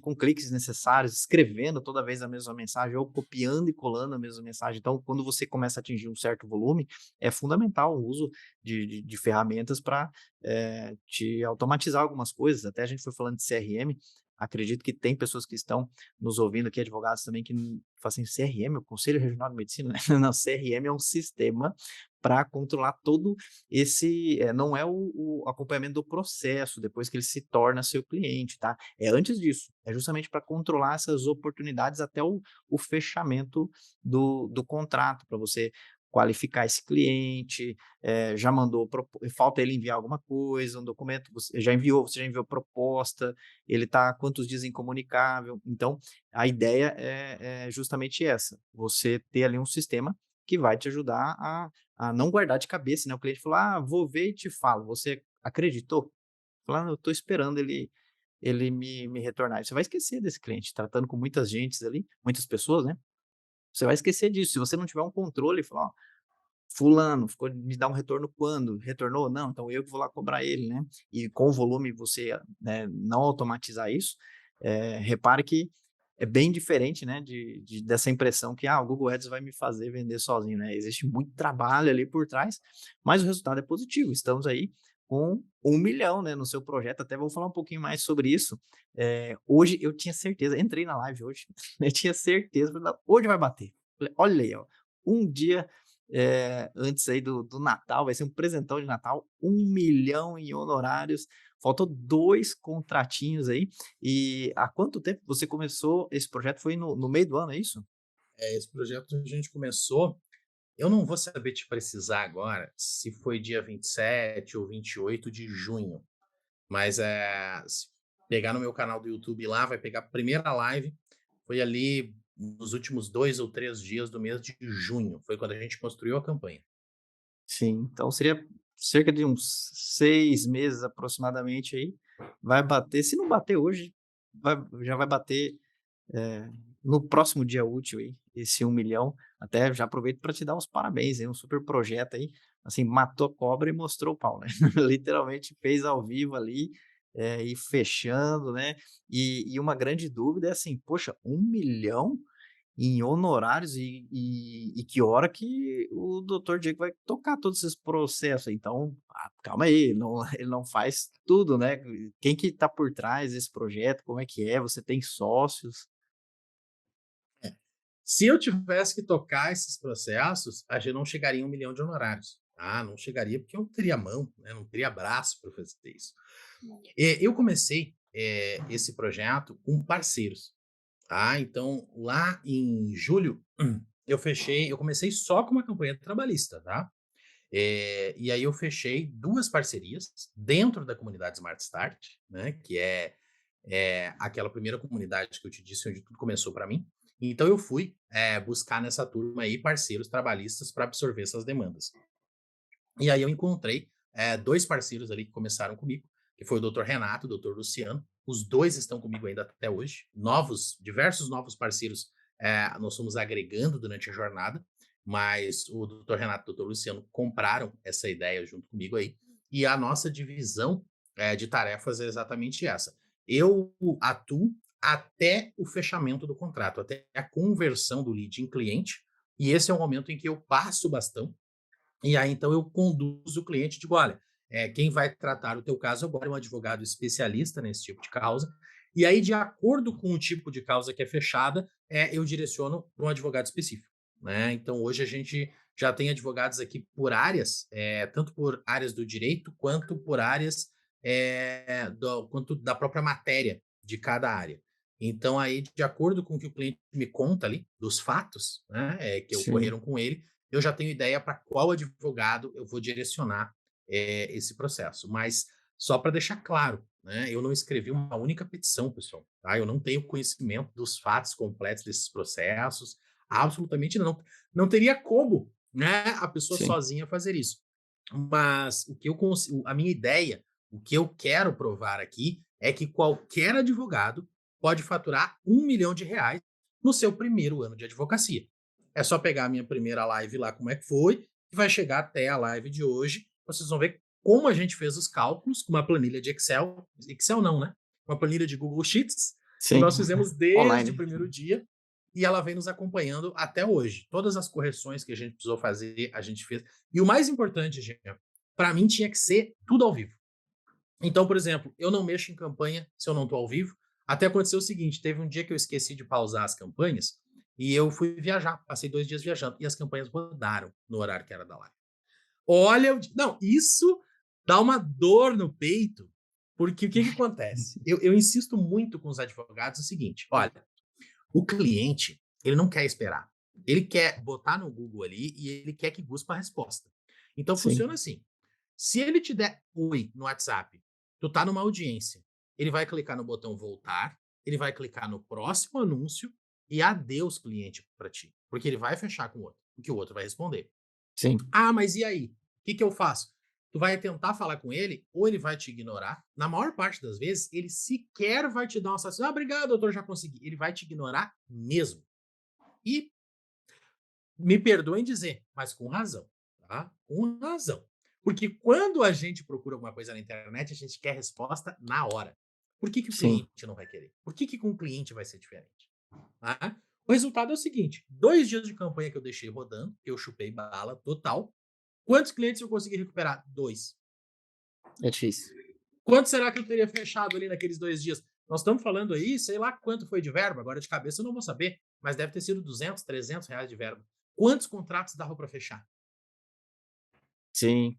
com cliques necessários, escrevendo toda vez a mesma mensagem ou copiando e colando a mesma mensagem. Então, quando você começa a atingir um certo volume, é fundamental o uso de ferramentas para te automatizar algumas coisas. Até a gente foi falando de CRM, acredito que tem pessoas que estão nos ouvindo aqui, advogados também, que fazem CRM, o Conselho Regional de Medicina, né? Não, CRM é um sistema para controlar todo esse, não é o acompanhamento do processo depois que ele se torna seu cliente, tá? É antes disso, é justamente para controlar essas oportunidades até o fechamento do contrato, para você qualificar esse cliente, já mandou, falta ele enviar alguma coisa, um documento, você já enviou proposta, ele está quantos dias incomunicável. Então, a ideia é justamente essa, você ter ali um sistema que vai te ajudar a não guardar de cabeça, né? O cliente falou: "Ah, vou ver e te falo". Você acreditou? Fala: "Ah, eu estou esperando ele me retornar". Você vai esquecer desse cliente, tratando com muitas gentes ali, muitas pessoas, né? Você vai esquecer disso. Se você não tiver um controle e falar: "Ó, fulano ficou me dá um retorno quando? Retornou? Não, então eu que vou lá cobrar ele", né? E com o volume você, né, não automatizar isso, repare que é bem diferente, né, dessa impressão que, o Google Ads vai me fazer vender sozinho, né? Existe muito trabalho ali por trás, mas o resultado é positivo. Estamos aí com 1 milhão, né, no seu projeto, até vou falar um pouquinho mais sobre isso. Hoje eu tinha certeza, entrei na live hoje, eu tinha certeza, falei: "Não, hoje vai bater". Falei: "Olha aí, ó, um dia antes aí do Natal, vai ser um presentão de Natal, 1 milhão em honorários, faltou 2 contratinhos aí, e há quanto tempo você começou esse projeto? Foi no meio do ano, é isso? esse projeto a gente começou, eu não vou saber te precisar agora se foi dia 27 ou 28 de junho, mas se pegar no meu canal do YouTube lá, vai pegar a primeira live, foi ali nos últimos 2 ou 3 dias do mês de junho, foi quando a gente construiu a campanha. Sim, então seria cerca de uns 6 meses aproximadamente aí, vai bater, se não bater hoje, já vai bater, eh, no próximo dia útil aí, esse 1.000.000. Até já aproveito para te dar os parabéns aí, um super projeto aí, assim, matou a cobra e mostrou o pau, né. Literalmente fez ao vivo ali, e fechando, né. E uma grande dúvida é assim: "Poxa, 1.000.000 em honorários e que hora que o doutor Diego vai tocar todos esses processos?" Então, calma aí, não ele não faz tudo, né. Quem que tá por trás desse projeto, como é que é? Você tem sócios? Se eu tivesse que tocar esses processos, a gente não chegaria em 1 milhão de honorários. Ah, não chegaria porque eu não teria mão, né, não teria braço para fazer isso. Eu comecei, esse projeto com parceiros, tá. Então, lá em julho, eu comecei só com uma campanha trabalhista, tá. E aí eu fechei 2 parcerias dentro da comunidade Smart Start, né, que é aquela primeira comunidade que eu te disse onde tudo começou para mim. Então eu fui, buscar nessa turma aí parceiros trabalhistas para absorver essas demandas. E aí eu encontrei, 2 parceiros ali que começaram comigo, que foi o doutor Renato, o doutor Luciano. Os 2 estão comigo ainda até hoje. Diversos novos parceiros, nós fomos agregando durante a jornada, mas o doutor Renato e o doutor Luciano compraram essa ideia junto comigo aí. E a nossa divisão, de tarefas é exatamente essa. Eu atuo até o fechamento do contrato, até a conversão do lead em cliente, e esse é o momento em que eu passo o bastão e aí, então, eu conduzo o cliente e digo: "Olha, quem vai tratar o teu caso agora é um advogado especialista nesse tipo de causa". E aí, de acordo com o tipo de causa que é fechada, eu direciono para um advogado específico, né. Então, hoje a gente já tem advogados aqui por áreas, tanto por áreas do direito, quanto por áreas, quanto da própria matéria de cada área. Então, aí, de acordo com o que o cliente me conta ali, dos fatos, né, que Sim, ocorreram com ele, eu já tenho ideia para qual advogado eu vou direcionar, esse processo. Mas só para deixar claro, né, eu não escrevi uma única petição, pessoal, tá? Eu não tenho conhecimento dos fatos completos desses processos, absolutamente não. Não teria como, né, a pessoa sim, sozinha fazer isso. Mas o que eu consigo, a minha ideia, o que eu quero provar aqui é que qualquer advogado pode faturar R$ 1 milhão no seu primeiro ano de advocacia. É só pegar a minha primeira live lá, como é que foi, e vai chegar até a live de hoje. Vocês vão ver como a gente fez os cálculos com uma planilha de Excel. Excel não, né? Uma planilha de Google Sheets, que sim. nós fizemos desde o Online. primeiro dia e ela vem nos acompanhando até hoje. Todas as correções que a gente precisou fazer, a gente fez. E o mais importante, gente, para mim tinha que ser tudo ao vivo. Então, por exemplo, eu não mexo em campanha se eu não estou ao vivo. Até aconteceu o seguinte: teve um dia que eu esqueci de pausar as campanhas e eu fui viajar. Passei 2 dias viajando e as campanhas rodaram no horário que era da live. Olha, não, isso dá uma dor no peito, porque o que que acontece? Eu insisto muito com os advogados o seguinte: olha, o cliente, ele não quer esperar. Ele quer botar no Google ali e ele quer que busque uma resposta. Então Sim, funciona assim: se ele te der oi no WhatsApp, tu tá numa audiência, ele vai clicar no botão voltar, ele vai clicar no próximo anúncio e adeus cliente para ti, porque ele vai fechar com o outro, porque o outro vai responder. sim, Ah, mas e aí? O que que eu faço? Tu vai tentar falar com ele ou ele vai te ignorar. Na maior parte das vezes, ele sequer vai te dar uma satisfação. Ah, obrigado, doutor, já consegui. Ele vai te ignorar mesmo. E me perdoem dizer, mas com razão, tá? Com razão. Porque quando a gente procura alguma coisa na internet, a gente quer resposta na hora. Por que que o sim, cliente não vai querer? Por que que com o cliente vai ser diferente? Tá? O resultado é o seguinte: 2 dias de campanha que eu deixei rodando, que eu chupei bala total. Quantos clientes eu consegui recuperar? 2. é difícil. Quanto será que eu teria fechado ali naqueles 2 dias? Nós estamos falando aí, sei lá quanto foi de verba, agora de cabeça eu não vou saber, mas deve ter sido 200, R$ 300 de verba. Quantos contratos dava para fechar? Sim,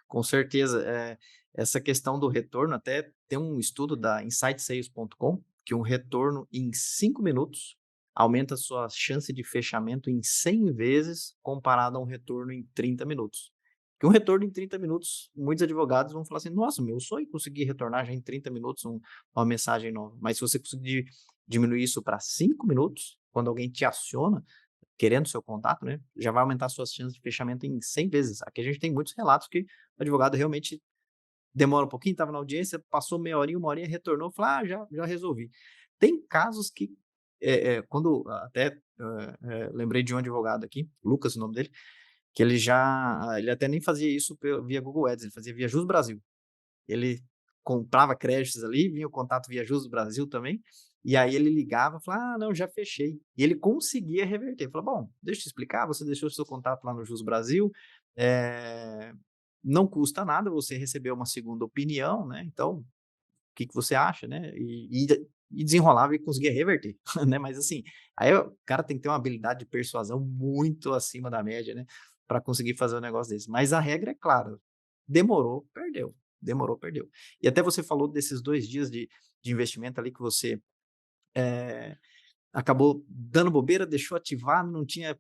com certeza. Essa questão do retorno, até tem um estudo da insightsales.com, que um retorno em 5 minutos aumenta a sua chance de fechamento em 100 vezes comparado a um retorno em 30 minutos. Que um retorno em 30 minutos, muitos advogados vão falar assim: "Nossa, meu sonho é conseguir retornar já em 30 minutos uma mensagem nova". Mas se você conseguir diminuir isso para 5 minutos, quando alguém te aciona, querendo seu contato, né, já vai aumentar suas chances de fechamento em 100 vezes. Aqui a gente tem muitos relatos que o advogado realmente demora um pouquinho, estava na audiência, passou meia horinha, 1 horinha, retornou, falou: "Ah, já resolvi". Tem casos que, quando até, lembrei de um advogado aqui, Lucas, o nome dele, que ele até nem fazia isso via Google Ads, ele fazia via Jus Brasil. Ele comprava créditos ali, vinha o contato via Jus Brasil também, e aí ele ligava e falava: "Ah, não, já fechei". E ele conseguia reverter. Falou: "Bom, deixa eu te explicar, você deixou o seu contato lá no Jus Brasil, eh, não custa nada você receber uma segunda opinião, né, então, o que que você acha, né?" E desenrolava e conseguia reverter, né, mas assim, aí o cara tem que ter uma habilidade de persuasão muito acima da média, né, para conseguir fazer um negócio desse. Mas a regra é clara, demorou, perdeu, demorou, perdeu. E até você falou desses 2 dias de investimento ali que você, eh, acabou dando bobeira, deixou ativado, não tinha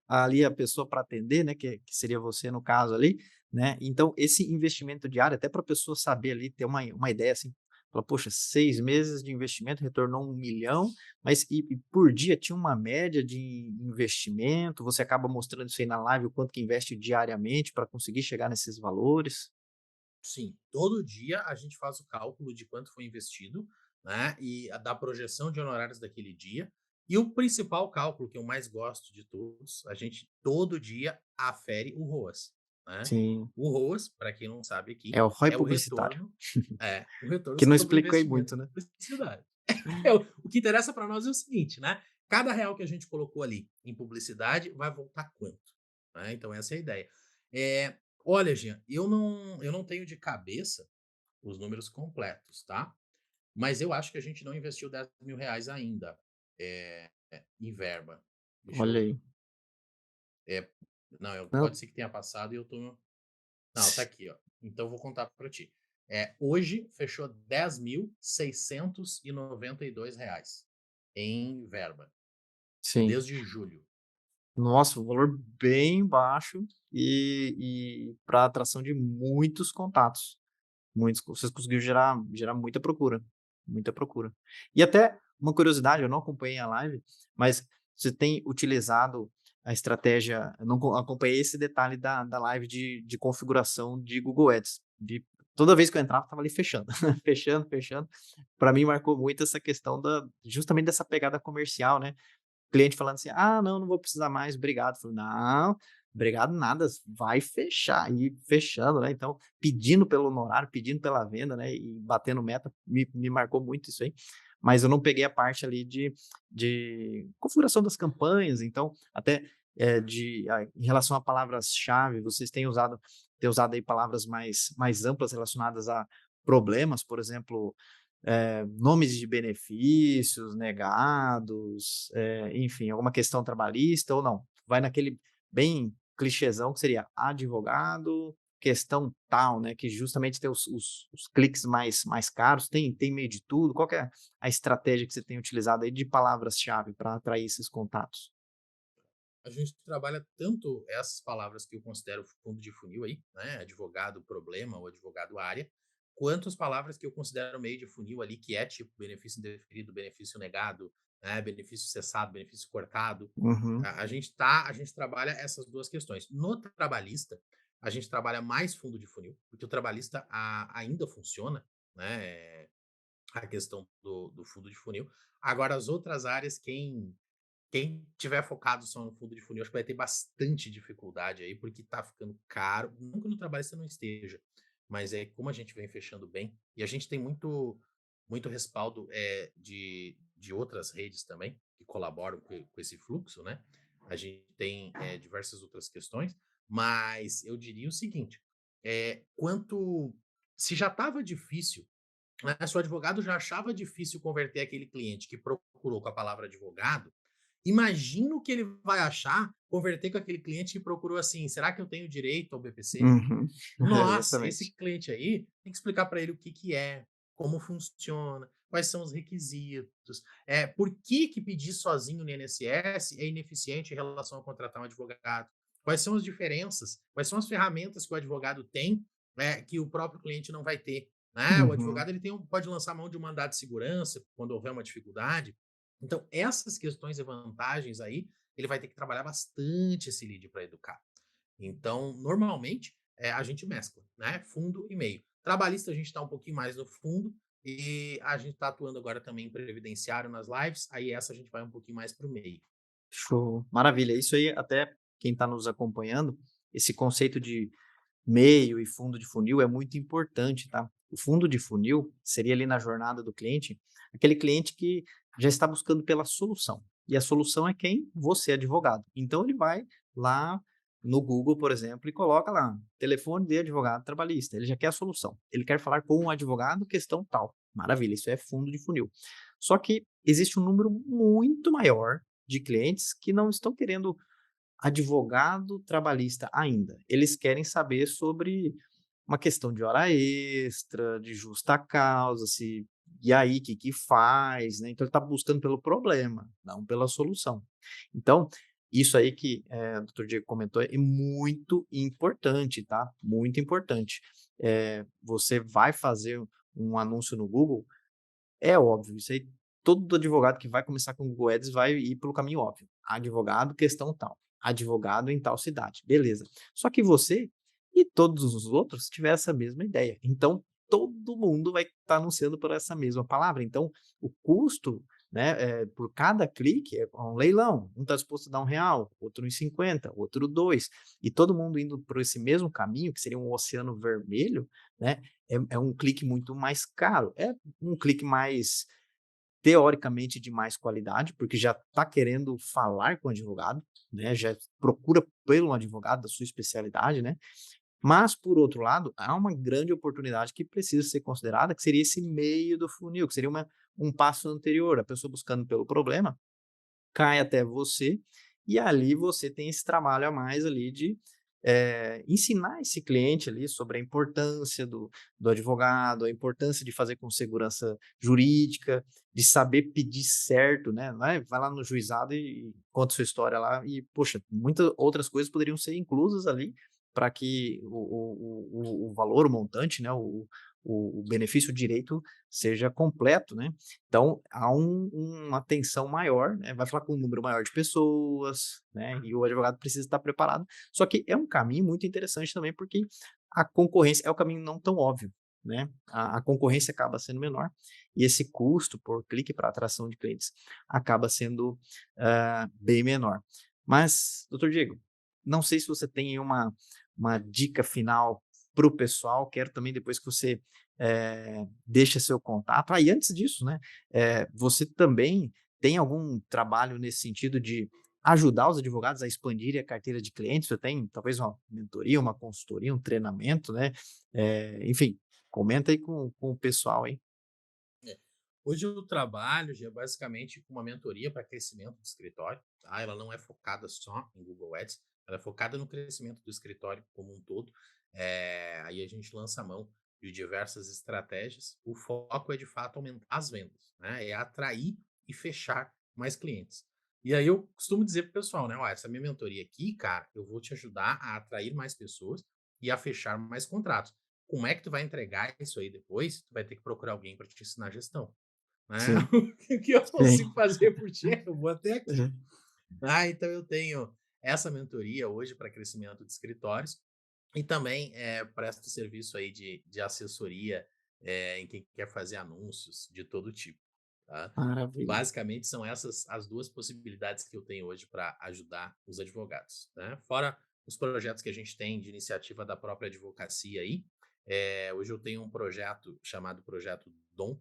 ali a pessoa para atender, né, que seria você no caso ali, né, então esse investimento diário, até para a pessoa saber ali, ter uma ideia assim, fala: "Poxa, 6 meses de investimento retornou 1.000.000, mas e por dia tinha uma média de investimento?" Você acaba mostrando isso aí na live, o quanto que investe diariamente para conseguir chegar nesses valores? Sim, todo dia a gente faz o cálculo de quanto foi investido, né, e da projeção de honorários daquele dia. E o principal cálculo, que eu mais gosto de todos, a gente todo dia afere o ROAS, né. Sim, O ROAS, para quem não sabe aqui, é o ROI é o publicitário, retorno o retorno que não sobre o expliquei investimento muito, em né. publicidade. O que interessa para nós é o seguinte, né, cada real que a gente colocou ali em publicidade vai voltar quanto, né, então essa é a ideia. Eh, Olha, Jean, eu não tenho de cabeça os números completos, tá, mas eu acho que a gente não investiu R$ 10.000 ainda, em verba. Deixa Olha eu aí. eh, não, Não, pode ser que tenha passado e eu tô não, tá aqui, ó. Então eu vou contar para ti. Hoje fechou R$ 10.692 em verba, sim. desde julho. Nossa, um valor bem baixo e para atração de muitos contatos. Muitos vocês conseguiram gerar muita procura, muita procura. E até uma curiosidade, eu não acompanhei a live, mas você tem utilizado a estratégia, eu não acompanhei esse detalhe da live de configuração de Google Ads, de toda vez que eu entrava estava ali fechando, fechando, fechando. Para mim marcou muito essa questão da justamente dessa pegada comercial, né. Cliente falando assim: "Ah, não, não vou precisar mais, obrigado". Eu falei: "Não, obrigado nada, vai fechar", e fechando, né, então pedindo pelo honorário, pedindo pela venda, né, e batendo meta, me marcou muito isso aí, mas eu não peguei a parte ali de configuração das campanhas, então até, em relação a palavras-chave, vocês têm usado aí palavras mais amplas relacionadas a problemas, por exemplo, nomes de benefícios negados, enfim, alguma questão trabalhista ou não? Vai naquele bem clichêzão que seria advogado, questão tal, né, que justamente tem os cliques mais caros, tem meio de tudo. Qual que é a estratégia que você tem utilizado aí de palavras-chave para atrair esses contatos? A gente trabalha tanto essas palavras que eu considero fundo de funil aí, né, advogado problema ou advogado área, quanto as palavras que eu considero meio de funil ali, que é tipo benefício indeferido, benefício negado, né, benefício cessado, benefício cortado. Uhum, A gente trabalha essas 2 questões. No trabalhista, a gente trabalha mais fundo de funil, porque o trabalhista ainda funciona, né, a questão do fundo de funil. Agora as outras áreas, quem tiver focado só no fundo de funil, acho que vai ter bastante dificuldade aí, porque tá ficando caro. Não que no trabalho você não esteja, mas é como a gente vem fechando bem, e a gente tem muito respaldo de outras redes também, que colaboram com esse fluxo, né? A gente tem diversas outras questões, mas eu diria o seguinte: quanto se já estava difícil, né, se o advogado já achava difícil converter aquele cliente que procurou com a palavra advogado, imagina o que ele vai achar converter com aquele cliente que procurou assim: "Será que eu tenho direito ao BPC?". uhum. Nossa, esse Exatamente. cliente aí tem que explicar para ele o que que é, como funciona. quais são os requisitos, por que que pedir sozinho no INSS é ineficiente em relação a contratar um advogado, quais são as diferenças, quais são as ferramentas que o advogado tem, que o próprio cliente não vai ter, né? O Uhum. advogado ele pode lançar mão de um mandado de segurança quando houver uma dificuldade. Então, essas questões e vantagens aí, ele vai ter que trabalhar bastante esse lead para educar. Então, normalmente, a gente mescla, né? Fundo e meio. Trabalhista, a gente está um pouquinho mais no fundo e a gente está atuando agora também em previdenciário nas lives, aí essa a gente vai um pouquinho mais para o meio. Show, maravilha. Isso aí até quem está nos acompanhando, esse conceito de meio e fundo de funil é muito importante, tá? O fundo de funil seria ali na jornada do cliente, aquele cliente que já está buscando pela solução. E a solução é quem? Você, advogado. Então ele vai lá no Google, por exemplo, e coloca lá, telefone de advogado trabalhista. Ele já quer a solução. Ele quer falar com um advogado, questão tal. Maravilha, isso é fundo de funil. Só que existe um número muito maior de clientes que não estão querendo advogado trabalhista ainda. Eles querem saber sobre uma questão de hora extra, de justa causa, se e aí, o que que faz, né? Então ele está buscando pelo problema, não pela solução. Então, isso aí que, o doutor Diego comentou é muito importante, tá? Muito importante. Você vai fazer um anúncio no Google, é óbvio, isso aí todo advogado que vai começar com o Google Ads vai ir pelo caminho óbvio. Advogado, questão tal. Advogado em tal cidade. Beleza. Só que você e todos os outros tiveram essa mesma ideia. Então, todo mundo vai estar anunciando por essa mesma palavra. Então, o custo, né, por cada clique é um leilão. Um está disposto a dar R$ 1, outro em 50, outro 2. E todo mundo indo por esse mesmo caminho, que seria um oceano vermelho, né? É um clique muito mais caro. É um clique mais, teoricamente, de mais qualidade, porque já está querendo falar com o advogado, né, já procura pelo advogado da sua especialidade, né, mas, por outro lado, há uma grande oportunidade que precisa ser considerada, que seria esse meio do funil, que seria um passo anterior, a pessoa buscando pelo problema, cai até você, e ali você tem esse trabalho a mais ali de, ensinar esse cliente ali sobre a importância do advogado, a importância de fazer com segurança jurídica, de saber pedir certo, né, não é vai lá no juizado e conta sua história lá e, poxa, muitas outras coisas poderiam ser inclusas ali, para que o valor, o montante, né, o benefício, o direito seja completo, né. Então, há uma tensão maior, né, vai falar com um número maior de pessoas, né, e o advogado precisa estar preparado. Só que é um caminho muito interessante também, porque a concorrência é o caminho não tão óbvio, né, a concorrência acaba sendo menor, e esse custo por clique para atração de clientes acaba sendo, bem menor. Mas, doutor Diego, não sei se você tem aí uma dica final para o pessoal, quero também depois que você, deixa seu contato. E antes disso, né, você também tem algum trabalho nesse sentido de ajudar os advogados a expandirem a carteira de clientes? Você tem talvez uma mentoria, uma consultoria, um treinamento, né? Enfim, comenta aí com o pessoal aí. É. Hoje eu trabalho já basicamente com uma mentoria para crescimento do escritório, tá? Ela não é focada só em Google Ads, ela é focada no crescimento do escritório como um todo. Aí a gente lança a mão de diversas estratégias. O foco é de fato aumentar as vendas, né? É atrair e fechar mais clientes. E aí eu costumo dizer pro pessoal, né? Ó, essa minha mentoria aqui, cara, eu vou te ajudar a atrair mais pessoas e a fechar mais contratos. Como é que tu vai entregar isso aí depois? Tu vai ter que procurar alguém para te ensinar gestão, né? Sim, O que eu sim. consigo fazer por ti, eu vou até aqui. Uhum. Então eu tenho essa mentoria hoje para crescimento de escritórios e também presto serviço aí de assessoria em quem quer fazer anúncios de todo tipo, tá? Maravilha. Basicamente são essas as duas possibilidades que eu tenho hoje para ajudar os advogados, né? Fora os projetos que a gente tem de iniciativa da própria advocacia aí, hoje eu tenho um projeto chamado Projeto Dom,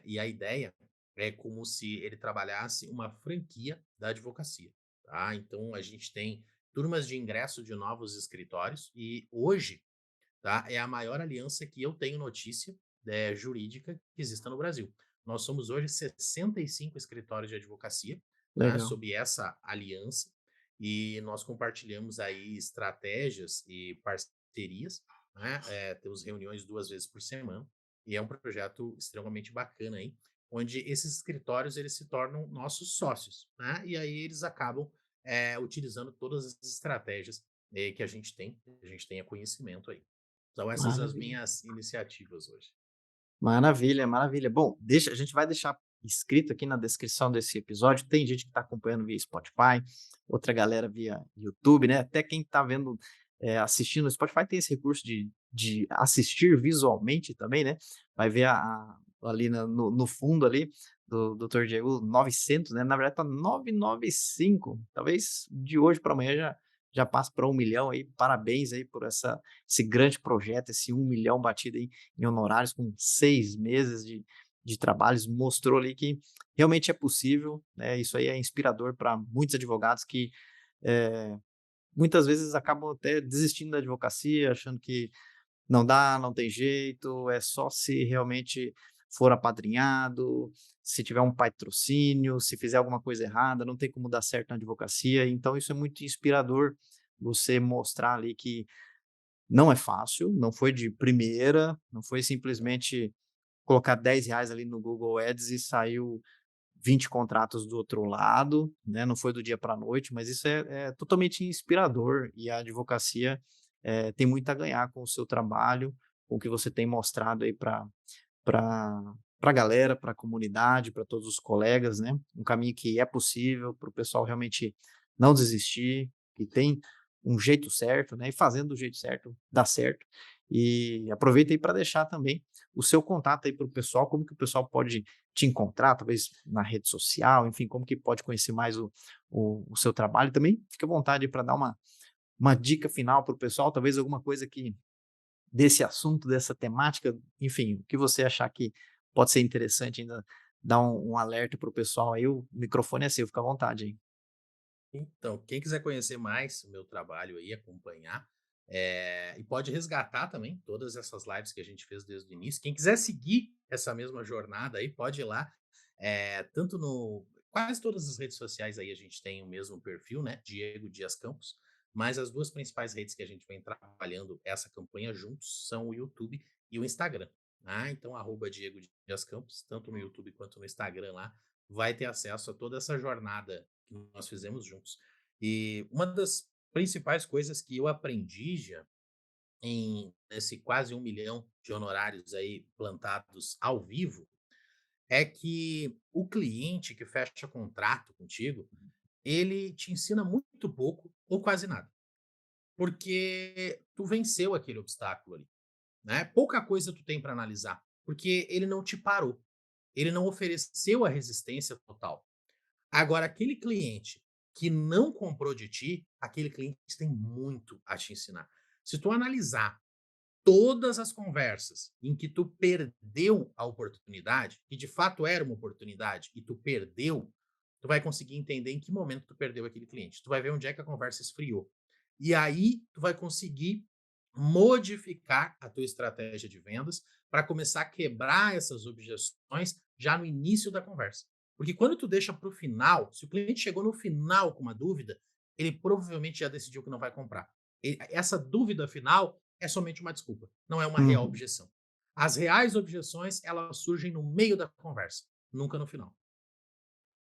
e a ideia é como se ele trabalhasse uma franquia da advocacia, tá? Então a gente tem turmas de ingresso de novos escritórios e hoje, tá, é a maior aliança que eu tenho notícia jurídica que exista no Brasil. Nós somos hoje 65 escritórios de advocacia, né, Legal. sob essa aliança, e nós compartilhamos aí estratégias e parcerias, né, temos reuniões 2 vezes por semana, E é um projeto extremamente bacana aí, onde esses escritórios eles se tornam nossos sócios, né? E aí eles acabam utilizando todas as estratégias que a gente tenha conhecimento aí. São essas as Maravilha. minhas iniciativas hoje. Maravilha, maravilha. Bom, a gente vai deixar escrito aqui na descrição desse episódio. Tem gente que está acompanhando via Spotify, outra galera via YouTube, né? Até quem está vendo, assistindo no Spotify tem esse recurso de assistir visualmente também, né? Vai ver ali no fundo ali do Dr. Diego 900, né? Na verdade tá 995. Talvez de hoje para amanhã já passe para 1 milhão aí. Parabéns aí por esse grande projeto, esse 1 milhão batido aí em honorários com 6 meses de trabalhos, mostrou ali que realmente é possível, né? Isso aí é inspirador para muitos advogados que eh, muitas vezes acabam até desistindo da advocacia, achando que não dá, não tem jeito, é só se realmente for apadrinhado, se tiver um patrocínio, se fizer alguma coisa errada, não tem como dar certo na advocacia. Então, isso é muito inspirador, você mostrar ali que não é fácil, não foi de primeira, não foi simplesmente colocar R$ 10 ali no Google Ads e saiu 20 contratos do outro lado, né, não foi do dia para a noite, mas isso é totalmente inspirador e a advocacia, tem muito a ganhar com o seu trabalho, com o que você tem mostrado aí para a galera, para a comunidade, para todos os colegas, né, um caminho que é possível para o pessoal realmente não desistir, que tem um jeito certo, né, e fazendo do jeito certo, dá certo. E aproveita aí para deixar também o seu contato aí para o pessoal, como que o pessoal pode te encontrar, talvez na rede social, enfim, como que pode conhecer mais o seu trabalho. Também fique à vontade para dar uma dica final para o pessoal, talvez alguma coisa que desse assunto, dessa temática, enfim, o que você achar que pode ser interessante ainda dar um alerta para o pessoal aí, o microfone é seu, fica à vontade aí. Então, quem quiser conhecer mais o meu trabalho aí, acompanhar, e pode resgatar também todas essas lives que a gente fez desde o início. Quem quiser seguir essa mesma jornada aí, pode ir lá, tanto no quase todas as redes sociais aí a gente tem o mesmo perfil, né, Diego Dias Campos, mas as 2 principais redes que a gente vem trabalhando essa campanha juntos são o YouTube e o Instagram, né. Então @Diego Dias Campos, tanto no YouTube quanto no Instagram lá, vai ter acesso a toda essa jornada que nós fizemos juntos. E uma das principais coisas que eu aprendi já nesse quase 1 milhão de honorários aí plantados ao vivo, é que o cliente que fecha contrato contigo, ele te ensina muito pouco ou quase nada, porque tu venceu aquele obstáculo ali, né? Pouca coisa tu tem para analisar, porque ele não te parou, ele não ofereceu a resistência total. Agora, aquele cliente que não comprou de ti, aquele cliente tem muito a te ensinar. Se tu analisar todas as conversas em que tu perdeu a oportunidade, que de fato era uma oportunidade e tu perdeu, tu vai conseguir entender em que momento tu perdeu aquele cliente. Tu vai ver onde é que a conversa esfriou. E aí tu vai conseguir modificar a tua estratégia de vendas para começar a quebrar essas objeções já no início da conversa. Porque quando tu deixa para o final, se o cliente chegou no final com uma dúvida, ele provavelmente já decidiu que não vai comprar. Essa dúvida final é somente uma desculpa, não é uma real Uhum. objeção. As reais objeções, elas surgem no meio da conversa, nunca no final.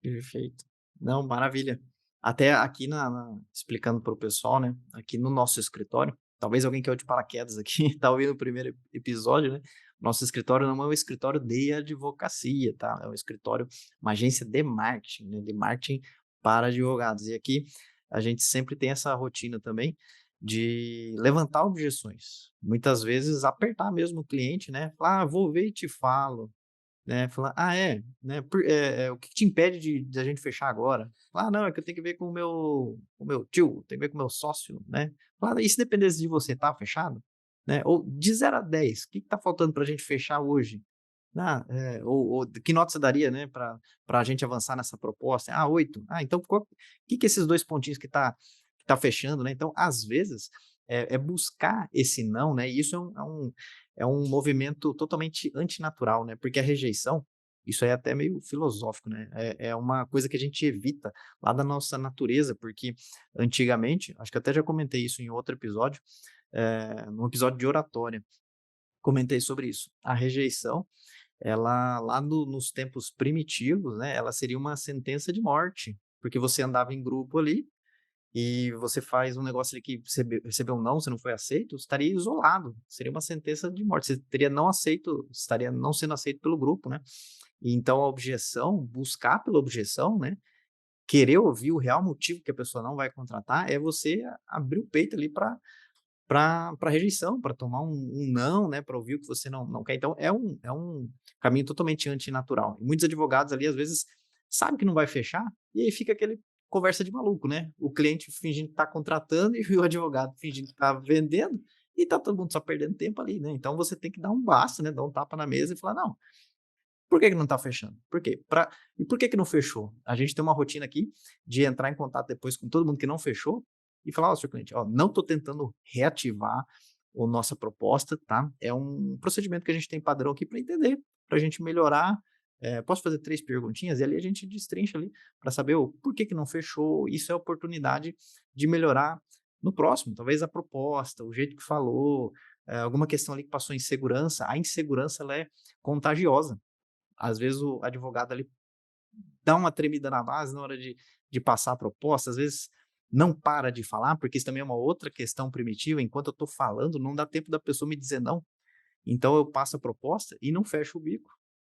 Perfeito. Não, maravilha. Até aqui explicando para o pessoal, né, aqui no nosso escritório, talvez alguém caiu de paraquedas aqui, tá ouvindo o primeiro episódio, né, nosso escritório não é um escritório de advocacia, tá, é um escritório, uma agência de marketing, né, de marketing para advogados. E aqui a gente sempre tem essa rotina também de levantar objeções, muitas vezes apertar mesmo o cliente, né, falar: "Ah, vou ver e te falo". Né, falar: "Ah, é? Né, o que que te impede de a gente fechar agora?". "Ah, não, é que eu tenho que ver com o meu tio, tenho que ver com o meu sócio", né. Fala: "E se dependesse de você, tá fechado?", né. Ou de 0 a 10, o que que tá faltando pra gente fechar hoje? Ah, ou que nota você daria, né, pra gente avançar nessa proposta? "Ah, 8". "Ah, então qual que esses 2 pontinhos que tá fechando", né. Então, às vezes, é buscar esse não, né, e isso é um movimento totalmente antinatural, né, porque a rejeição, isso aí é até meio filosófico, né, é uma coisa que a gente evita lá da nossa natureza, porque antigamente, acho que até já comentei isso em outro episódio, num episódio de oratória. Comentei sobre isso. A rejeição, ela lá nos tempos primitivos, né, ela seria uma sentença de morte, porque você andava em grupo ali e você faz um negócio ali que recebeu um não, você não foi aceito, você estaria isolado, seria uma sentença de morte, você teria não aceito, estaria não sendo aceito pelo grupo, né. E então a objeção, buscar pela objeção, né, querer ouvir o real motivo que a pessoa não vai contratar, é você abrir o peito ali para rejeição, para tomar um não, né, para ouvir o que você não quer. Então é um caminho totalmente antinatural. E muitos advogados ali, às vezes, sabem que não vai fechar, e aí fica aquele conversa de maluco, né. O cliente fingindo que está contratando e o advogado fingindo que está vendendo, e tá todo mundo só perdendo tempo ali, né. Então você tem que dar um basta, né, dar um tapa na mesa e falar: "Não, por que que não está fechando? Por quê? E por que que não fechou?" A gente tem uma rotina aqui de entrar em contato depois com todo mundo que não fechou e falar: "Ó, senhor cliente, ó, não estou tentando reativar o nossa proposta, tá? É um procedimento que a gente tem padrão aqui para entender, para a gente melhorar. Posso fazer 3 perguntinhas?" E ali a gente destrincha ali para saber o por que que não fechou. Isso é oportunidade de melhorar no próximo, talvez a proposta, o jeito que falou, alguma questão ali que passou insegurança. A insegurança ela é contagiosa. Às vezes o advogado ali dá uma tremida na base na hora de passar a proposta, às vezes não para de falar, porque isso também é uma outra questão primitiva, enquanto eu estou falando, não dá tempo da pessoa me dizer não. Então eu passo a proposta e não fecho o bico.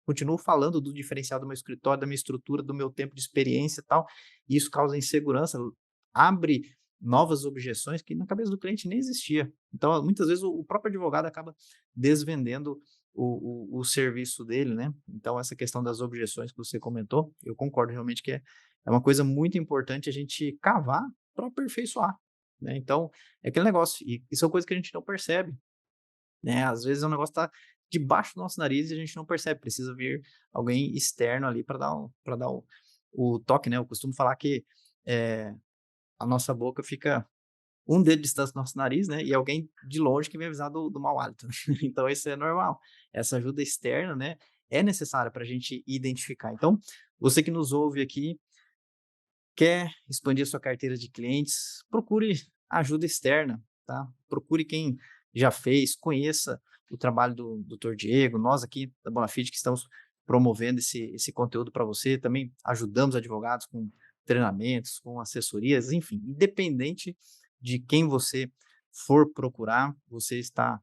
Continuo falando do diferencial do meu escritório, da minha estrutura, do meu tempo de experiência e tal, e isso causa insegurança, abre novas objeções que na cabeça do cliente nem existia. Então, muitas vezes o próprio advogado acaba desvendendo o serviço dele, né. Então essa questão das objeções que você comentou, eu concordo realmente que é uma coisa muito importante a gente cavar para aperfeiçoar, né. Então, é aquele negócio, e são coisas que a gente não percebe. Né, às vezes o negócio tá debaixo do nosso nariz e a gente não percebe, precisa vir alguém externo ali para dar o toque, né. Eu costumo falar que, eh, a nossa boca fica um dedo de distância do nosso nariz, né, e alguém de longe que vem avisar do mau hálito. Então isso é normal. Essa ajuda externa, né, é necessária para a gente identificar. Então, você que nos ouve aqui, quer expandir a sua carteira de clientes, procure ajuda externa, tá? Procure quem já fez, conheça o trabalho do Dr. Diego. Nós aqui da Bonafide que estamos promovendo esse conteúdo para você, também ajudamos advogados com treinamentos, com assessorias, enfim, independente de quem você for procurar, você está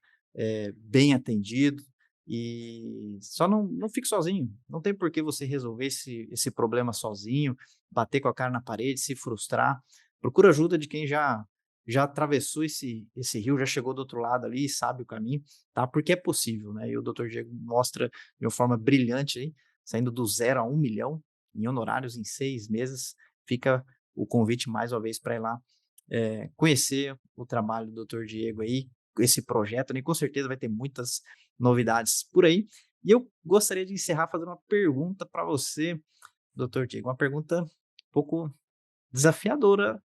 bem atendido e só não fique sozinho. Não tem por que você resolver esse problema sozinho, bater com a cara na parede, se frustrar. Procura ajuda de quem já atravessou esse rio, já chegou do outro lado ali e sabe o caminho, tá? Porque é possível, né? E o Dr. Diego mostra de uma forma brilhante aí, saindo do 0 a 1 milhão em honorários em 6 meses. Fica o convite mais uma vez para ir lá conhecer o trabalho do Dr. Diego aí, esse projeto, né? E com certeza vai ter muitas novidades por aí. E eu gostaria de encerrar fazendo uma pergunta para você, Dr. Diego, uma pergunta um pouco desafiadora,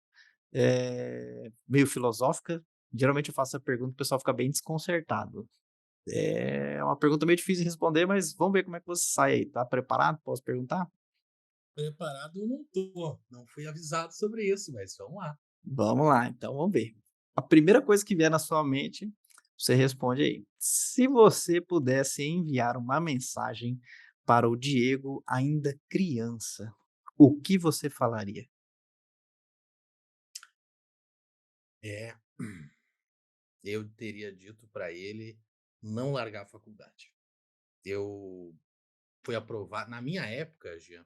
meio filosófica. Geralmente eu faço essa pergunta, o pessoal fica bem desconcertado. É uma pergunta meio difícil de responder, mas vamos ver como é que você sai aí. Tá preparado? Posso perguntar? Preparado eu não tô, não fui avisado sobre isso, mas vamos lá. Vamos lá, então vamos ver. A primeira coisa que vier na sua mente, você responde aí. Se você pudesse enviar uma mensagem para o Diego ainda criança, o que você falaria? É, eu teria dito para ele não largar a faculdade. Eu fui aprovado na minha época, Jean,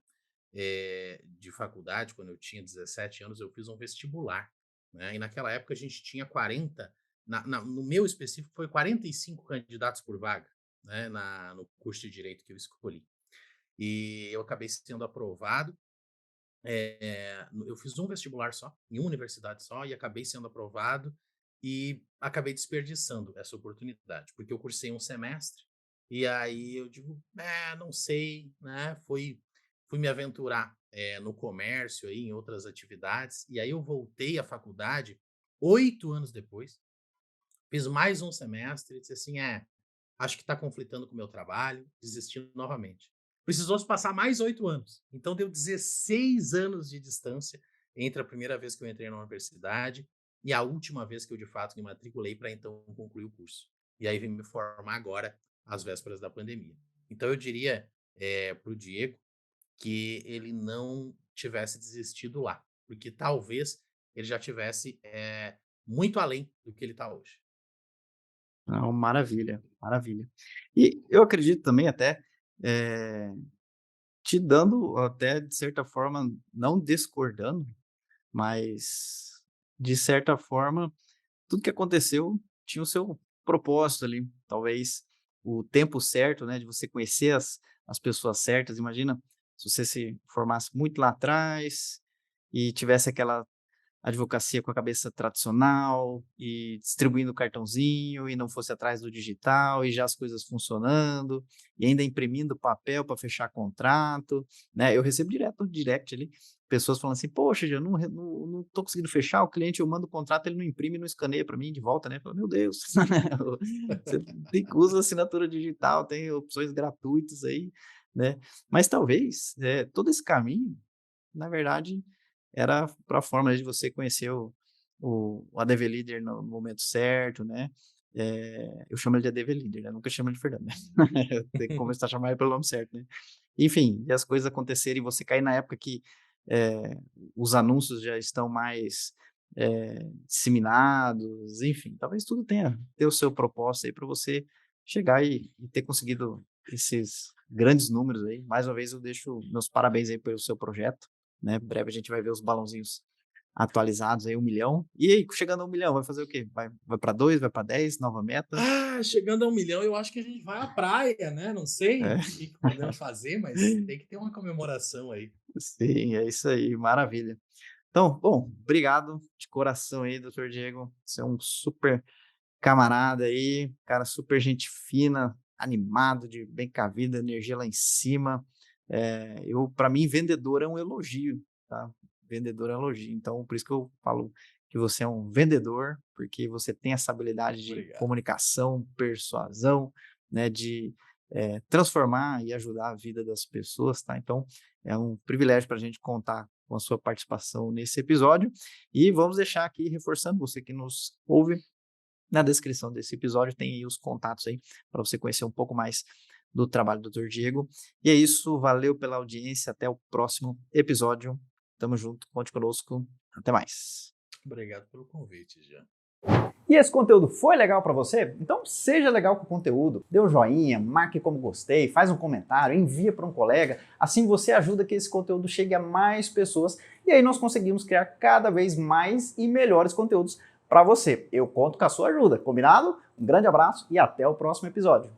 de faculdade, quando eu tinha 17 anos, eu fiz um vestibular, né, e naquela época a gente tinha 40, no meu específico foi 45 candidatos por vaga, né, no curso de direito que eu escolhi. E eu acabei sendo aprovado. Eu fiz um vestibular só, em uma universidade só, e acabei sendo aprovado e acabei desperdiçando essa oportunidade, porque eu cursei um semestre e aí eu digo, não sei, né? Fui me aventurar no comércio aí, em outras atividades, e aí eu voltei à faculdade 8 anos depois, fiz mais um semestre e disse assim, acho que está conflitando com o meu trabalho, desisti novamente. Precisou se passar mais 8 anos. Então deu 16 anos de distância entre a primeira vez que eu entrei na universidade e a última vez que eu de fato me matriculei para então concluir o curso. e aí vim me formar agora, às vésperas da pandemia. Então eu diria para o Diego que ele não tivesse desistido lá, porque talvez ele já tivesse muito além do que ele está hoje. Não, maravilha, maravilha. E eu acredito também até, eh, te dando até de certa forma, não discordando, mas de certa forma, tudo que aconteceu tinha o seu propósito ali. Talvez o tempo certo, né, de você conhecer as pessoas certas. Imagina se você se formasse muito lá atrás e tivesse aquela advocacia com a cabeça tradicional e distribuindo cartãozinho e não fosse atrás do digital e já as coisas funcionando e ainda imprimindo papel para fechar contrato, né? Eu recebo direto no direct ali, pessoas falando assim: "Poxa, eu não tô conseguindo fechar, o cliente eu mando o contrato, ele não imprime, não escaneia para mim de volta, né?" Eu falo: "Meu Deus, você tem que usar assinatura digital, tem opções gratuitas aí, né?" Mas talvez, todo esse caminho na verdade, era para a forma de você conhecer o ADV Líder no momento certo, né. Eu chamo ele de ADV Líder, né, nunca chamo ele de Fernando, né. Tem que começar a chamar ele pelo nome certo, né. Enfim, e as coisas acontecerem e você cair na época que, eh, os anúncios já estão mais, disseminados, enfim, talvez tudo tenha ter o seu propósito aí para você chegar e ter conseguido esses grandes números aí. Mais uma vez eu deixo meus parabéns aí pelo seu projeto, né, breve a gente vai ver os balãozinhos atualizados aí, 1.000.000. E aí, chegando a 1.000.000, vai fazer o quê? Vai para 2, vai para 10, nova meta? Ah, chegando a 1.000.000, eu acho que a gente vai à praia, né, não sei É, o que que podemos fazer, mas tem que ter uma comemoração aí. sim, é isso aí, maravilha. Então, bom, obrigado de coração aí, doutor Diego, você é um super camarada aí, cara super gente fina, animado, de bem com a vida, energia lá em cima. Para mim, vendedor é um elogio, tá? Vendedor é um elogio. Então, por isso que eu falo que você é um vendedor, porque você tem essa habilidade de Obrigado. comunicação, persuasão, né, de transformar e ajudar a vida das pessoas, tá? Então, é um privilégio para a gente contar com a sua participação nesse episódio. E vamos deixar aqui, reforçando, você que nos ouve, na descrição desse episódio tem aí os contatos aí para você conhecer um pouco mais do trabalho do Dr. Diego. E é isso, valeu pela audiência, até o próximo episódio. Tamo junto, conte conosco, até mais. Obrigado pelo convite, Jean. E esse conteúdo foi legal para você? Então seja legal com o conteúdo, dê um joinha, marque como gostei, faz um comentário, envia para um colega, assim você ajuda que esse conteúdo chegue a mais pessoas e aí nós conseguimos criar cada vez mais e melhores conteúdos para você. Eu conto com a sua ajuda, combinado? Um grande abraço e até o próximo episódio.